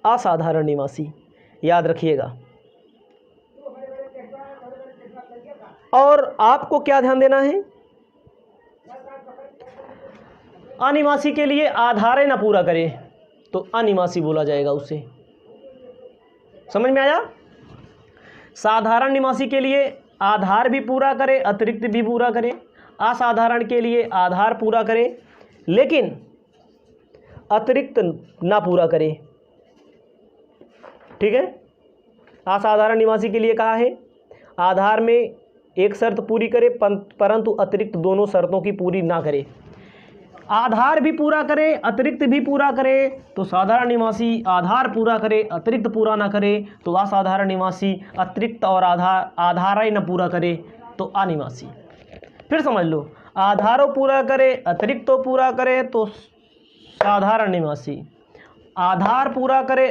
Speaker 1: असाधारण निवासी। याद रखिएगा। और आपको क्या ध्यान देना है, अनिवासी के लिए आधार ना पूरा करे तो अनिवासी बोला जाएगा उसे। समझ में आया? साधारण निवासी के लिए आधार भी पूरा करे, अतिरिक्त भी पूरा करे। असाधारण के लिए आधार पूरा करे लेकिन अतिरिक्त ना पूरा करे। ठीक है? असाधारण निवासी के लिए कहा है आधार में एक शर्त पूरी करे परंतु अतिरिक्त दोनों शर्तों की पूरी ना करे। आधार भी पूरा करे, अतिरिक्त भी पूरा करे तो साधारण निवासी, आधार पूरा करे, अतिरिक्त पूरा ना करे तो असाधारण निवासी, अतिरिक्त और आधार ही न पूरा करे तो अनिवासी। फिर समझ लो, आधारों पूरा करे, अतिरिक्त तो पूरा करे तो साधारण निवासी, आधार पूरा करे,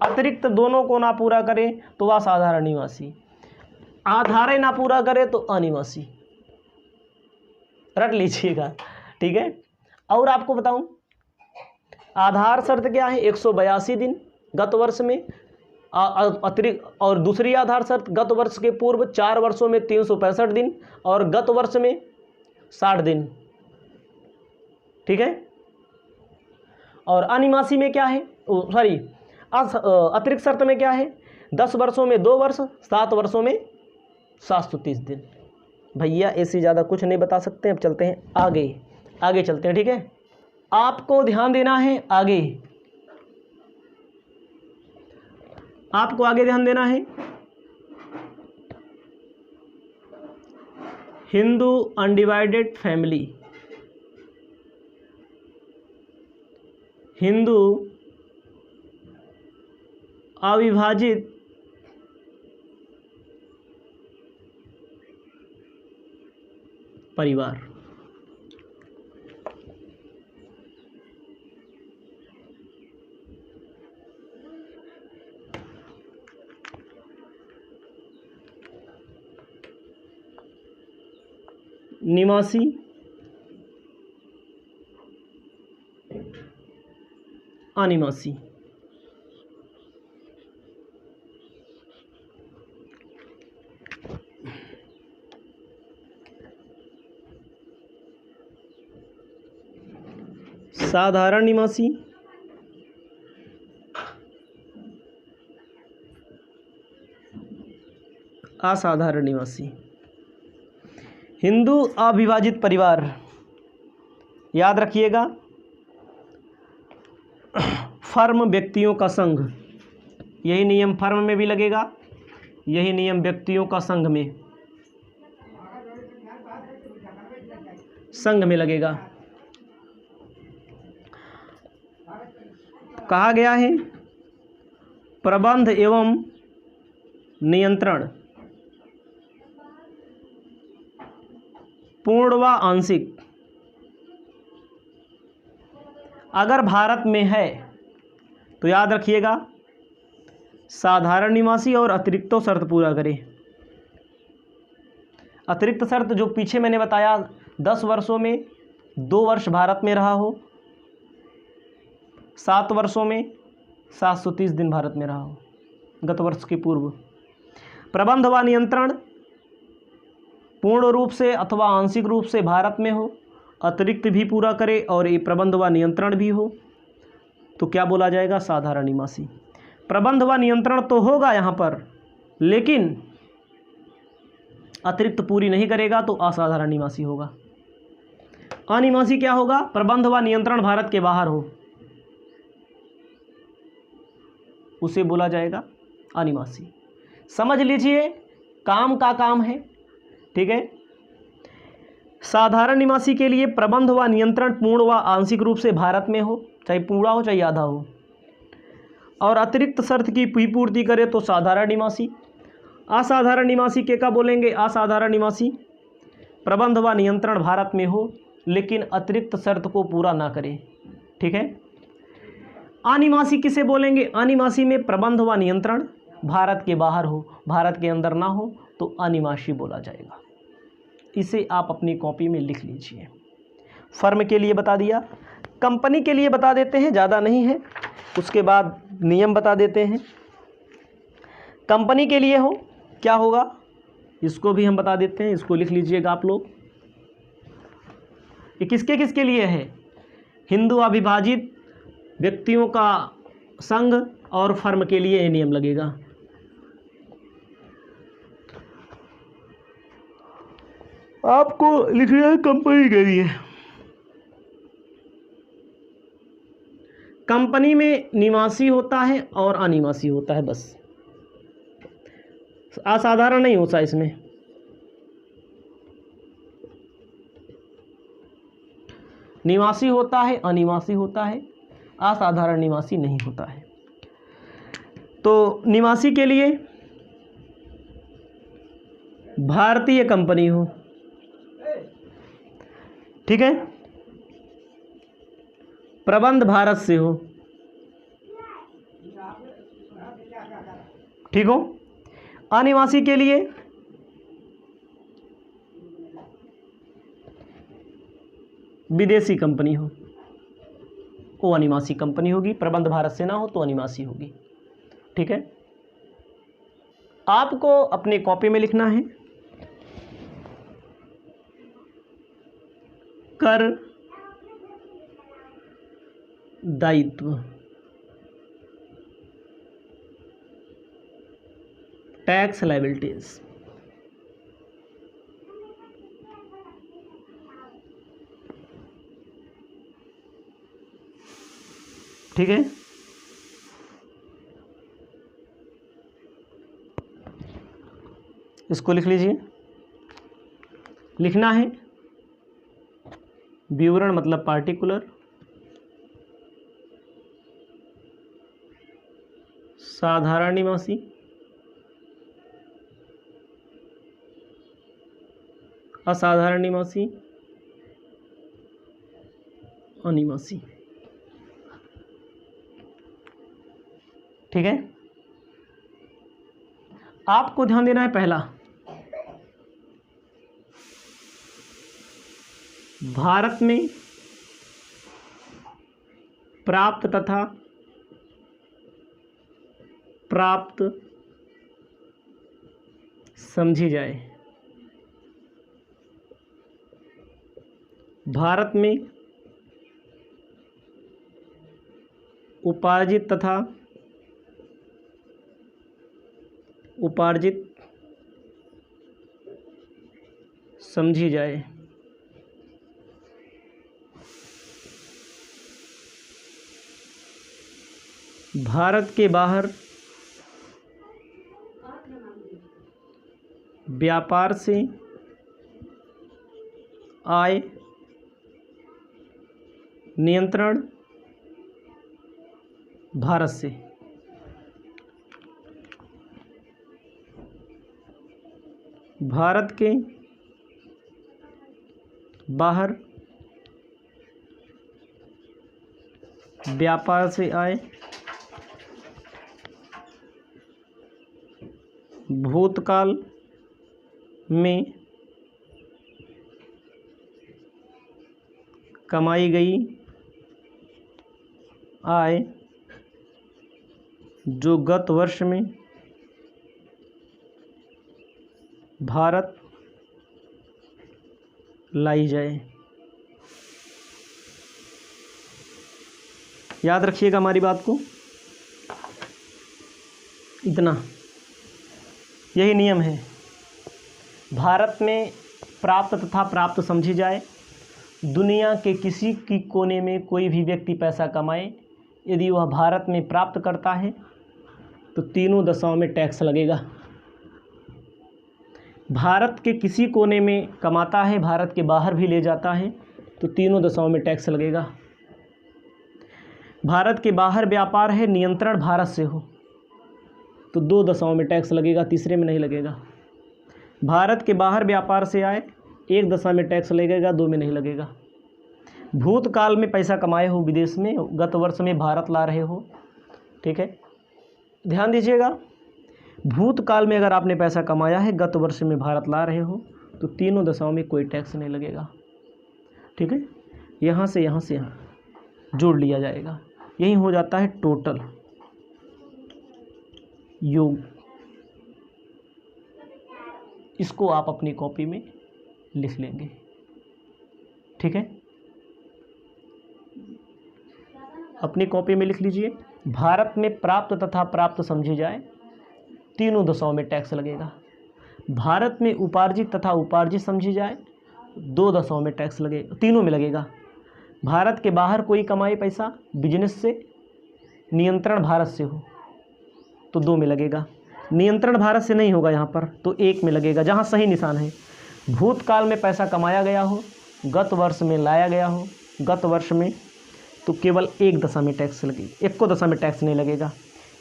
Speaker 1: अतिरिक्त दोनों को ना पूरा करे तो असाधारण निवासी, आधार ही ना पूरा करे तो अनिवासी। रट लीजिएगा। ठीक है? और आपको बताऊं, आधार शर्त क्या है, 182 दिन गत वर्ष में अतिरिक्त, और दूसरी आधार शर्त गत वर्ष के पूर्व 4 वर्षों में 365 दिन और गत वर्ष में 60 दिन। ठीक है? और अनिवासी में क्या है, अतिरिक्त शर्त में क्या है, 10 वर्षों में 2 वर्ष, 7 वर्षों में 730 दिन। भैया ऐसे ज़्यादा कुछ नहीं बता सकते। अब चलते हैं आगे चलते हैं। ठीक है? आपको ध्यान देना है आगे, आपको आगे ध्यान देना है। हिंदू अनडिवाइडेड फैमिली, हिंदू अविभाजित परिवार। निवासी, अनिवासी। साधारण निवासी, असाधारण निवासी। हिंदू अविभाजित परिवार, याद रखिएगा, फर्म व्यक्तियों का संघ। यही नियम फर्म में भी लगेगा, यही नियम व्यक्तियों का संघ में, संघ में लगेगा। कहा गया है प्रबंध एवं नियंत्रण पूर्ण व आंशिक अगर भारत में है तो याद रखिएगा साधारण निवासी और अतिरिक्तों शर्त पूरा करे। अतिरिक्त शर्त जो पीछे मैंने बताया, 10 वर्षों में 2 वर्ष भारत में रहा हो, 7 वर्षों में 730 दिन भारत में रहा हो गत वर्ष के पूर्व। प्रबंध व नियंत्रण पूर्ण रूप से अथवा आंशिक रूप से भारत में हो, अतिरिक्त भी पूरा करे और ये प्रबंध व नियंत्रण भी हो तो क्या बोला जाएगा, साधारण निवासी। प्रबंध व नियंत्रण तो होगा यहाँ पर लेकिन अतिरिक्त पूरी नहीं करेगा तो असाधारण निवासी होगा। अनिवासी क्या होगा, प्रबंध व नियंत्रण भारत के बाहर हो, उसे बोला जाएगा अनिवासी। समझ लीजिए, काम का काम है। ठीक है? साधारण निवासी के लिए प्रबंध व नियंत्रण पूर्ण व आंशिक रूप से भारत में हो, चाहे पूरा हो चाहे आधा हो, और अतिरिक्त शर्त की पूर्ति करे तो साधारण निवासी। असाधारण निवासी के का बोलेंगे, असाधारण निवासी प्रबंध व नियंत्रण भारत में हो लेकिन अतिरिक्त शर्त को पूरा ना करे। ठीक है? अनिवासी किसे बोलेंगे, अनिवासी में प्रबंध व नियंत्रण भारत के बाहर हो, भारत के अंदर ना हो तो अनिवासी बोला जाएगा। इसे आप अपनी कॉपी में लिख लीजिए। फर्म के लिए बता दिया। कंपनी के लिए बता देते हैं, ज़्यादा नहीं है, उसके बाद नियम बता देते हैं। कंपनी के लिए हो क्या होगा इसको भी हम बता देते हैं, इसको लिख लीजिएगा आप लोग। ये किसके किसके लिए है? हिंदू अविभाजित व्यक्तियों का संघ और फर्म के लिए ये नियम लगेगा। आपको लिखना है कंपनी के लिए। कंपनी में निवासी होता है और अनिवासी होता है, बस असाधारण नहीं होता इसमें। निवासी होता है, अनिवासी होता है, असाधारण निवासी नहीं होता है। तो निवासी के लिए भारतीय कंपनी हो, ठीक है, प्रबंध भारत से हो, ठीक हो। अनिवासी के लिए विदेशी कंपनी हो, वो अनिवासी कंपनी होगी। प्रबंध भारत से ना हो तो अनिवासी होगी, ठीक है। आपको अपनी कॉपी में लिखना है कर दायित्व, टैक्स लायबिलिटीज, ठीक है। इसको लिख लीजिए। लिखना है विवरण मतलब पार्टिकुलर, साधारण निवासी, असाधारण निवासी, अनिवासी, ठीक है। आपको ध्यान देना है पहला, भारत में प्राप्त तथा प्राप्त समझी जाए। भारत में उपार्जित तथा उपार्जित समझी जाए। भारत के बाहर व्यापार से आय नियंत्रण भारत से। भारत के बाहर व्यापार से आय भूतकाल में कमाई गई आय जो गत वर्ष में भारत लाई जाए। याद रखिएगा हमारी बात को, इतना यही नियम है। भारत में प्राप्त तथा प्राप्त समझी जाए। दुनिया के किसी की कोने में कोई भी व्यक्ति पैसा कमाए, यदि वह भारत में प्राप्त करता है तो तीनों दशाओं में टैक्स लगेगा। भारत के किसी कोने में कमाता है, भारत के बाहर भी ले जाता है तो तीनों दशाओं में टैक्स लगेगा। भारत के बाहर व्यापार है, नियंत्रण भारत से हो तो 2 दशाओं में टैक्स लगेगा, तीसरे में नहीं लगेगा। भारत के बाहर व्यापार से आए 1 दशा में टैक्स लगेगा, 2 में नहीं लगेगा। भूतकाल में पैसा कमाए हो विदेश में, गत वर्ष में भारत ला रहे हो, ठीक है। ध्यान दीजिएगा, भूतकाल में अगर आपने पैसा कमाया है, गत वर्ष में भारत ला रहे हो तो तीनों दशाओं में कोई टैक्स नहीं लगेगा, ठीक है। यहाँ से यहाँ जोड़ लिया जाएगा। यही हो जाता है टोटल योग। इसको आप अपनी कॉपी में लिख लेंगे, ठीक है। अपनी कॉपी में लिख लीजिए, भारत में प्राप्त तथा प्राप्त समझी जाए तीनों दशाओं में टैक्स लगेगा। भारत में उपार्जित तथा उपार्जित समझी जाए 2 दशाओं में टैक्स लगेगा, तीनों में लगेगा। भारत के बाहर कोई कमाए पैसा बिजनेस से, नियंत्रण भारत से हो तो 2 में लगेगा। नियंत्रण भारत से नहीं होगा यहाँ पर तो 1 में लगेगा, जहाँ सही निशान है। भूतकाल में पैसा कमाया गया हो, गत वर्ष में लाया गया हो, गत वर्ष में, तो केवल 1 दशा में टैक्स लगेगी, 1 दशा में टैक्स नहीं लगेगा।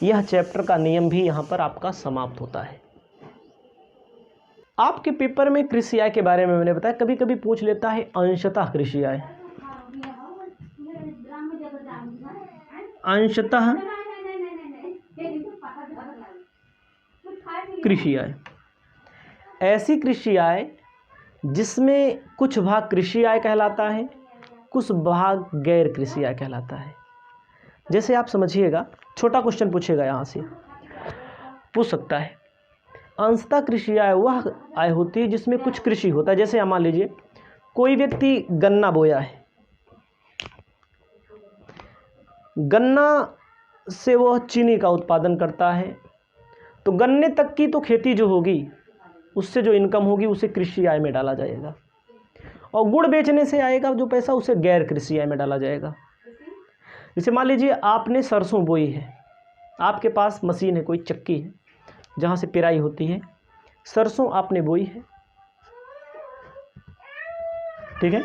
Speaker 1: यह चैप्टर का नियम भी यहाँ पर आपका समाप्त होता है। आपके पेपर में कृषि आय के बारे में मैंने बताया, कभी कभी पूछ लेता है अंशतः कृषि आय। अंशतः कृषि आय ऐसी कृषि आय जिसमें कुछ भाग कृषि आय कहलाता है, कुछ भाग गैर कृषि आय कहलाता है। जैसे आप समझिएगा, छोटा क्वेश्चन पूछेगा, यहाँ से पूछ सकता है। अंशतः कृषि आय वह आय होती है जिसमें कुछ कृषि होता है। जैसे मान लीजिए कोई व्यक्ति गन्ना बोया है, गन्ना से वह चीनी का उत्पादन करता है, तो गन्ने तक की तो खेती जो होगी उससे जो इनकम होगी उसे कृषि आय में डाला जाएगा, और गुड़ बेचने से आएगा जो पैसा उसे गैर कृषि आय में डाला जाएगा। जैसे मान लीजिए आपने सरसों बोई है, आपके पास मशीन है, कोई चक्की है जहाँ से पेराई होती है, सरसों आपने बोई है, ठीक है।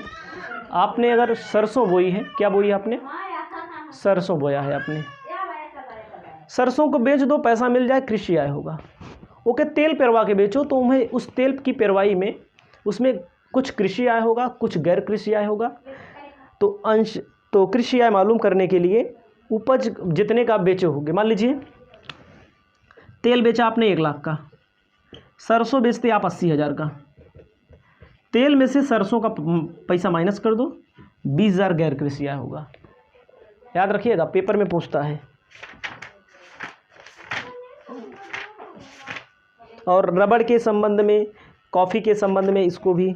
Speaker 1: आपने अगर सरसों बोई है, क्या बोई है आपने? सरसों बोया है आपने। सरसों को बेच दो, पैसा मिल जाए, कृषि आय होगा। ओके, तेल पेरवा के बेचो तो तुम्हें उस तेल की पेरवाई में उसमें कुछ कृषि आय होगा, कुछ गैर कृषि आय होगा। तो कृषि आय मालूम करने के लिए उपज जितने का बेचे होंगे, मान लीजिए तेल बेचा आपने 1 लाख का, सरसों बेचते आप 80,000 का, तेल में से सरसों का पैसा माइनस कर दो, 20,000 गैर कृषि आय होगा। याद रखिएगा, पेपर में पूछता है। और रबड़ के संबंध में, कॉफ़ी के संबंध में इसको भी,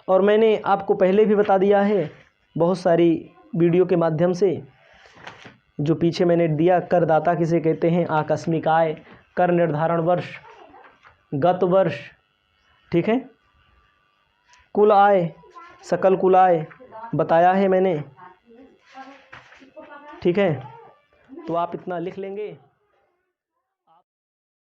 Speaker 1: और मैंने आपको पहले भी बता दिया है बहुत सारी वीडियो के माध्यम से, जो पीछे मैंने दिया, करदाता किसे कहते हैं, आकस्मिक आय, कर निर्धारण वर्ष, गत वर्ष, ठीक है, कुल आय, सकल कुल आय बताया है मैंने, ठीक है। तो आप इतना लिख लेंगे।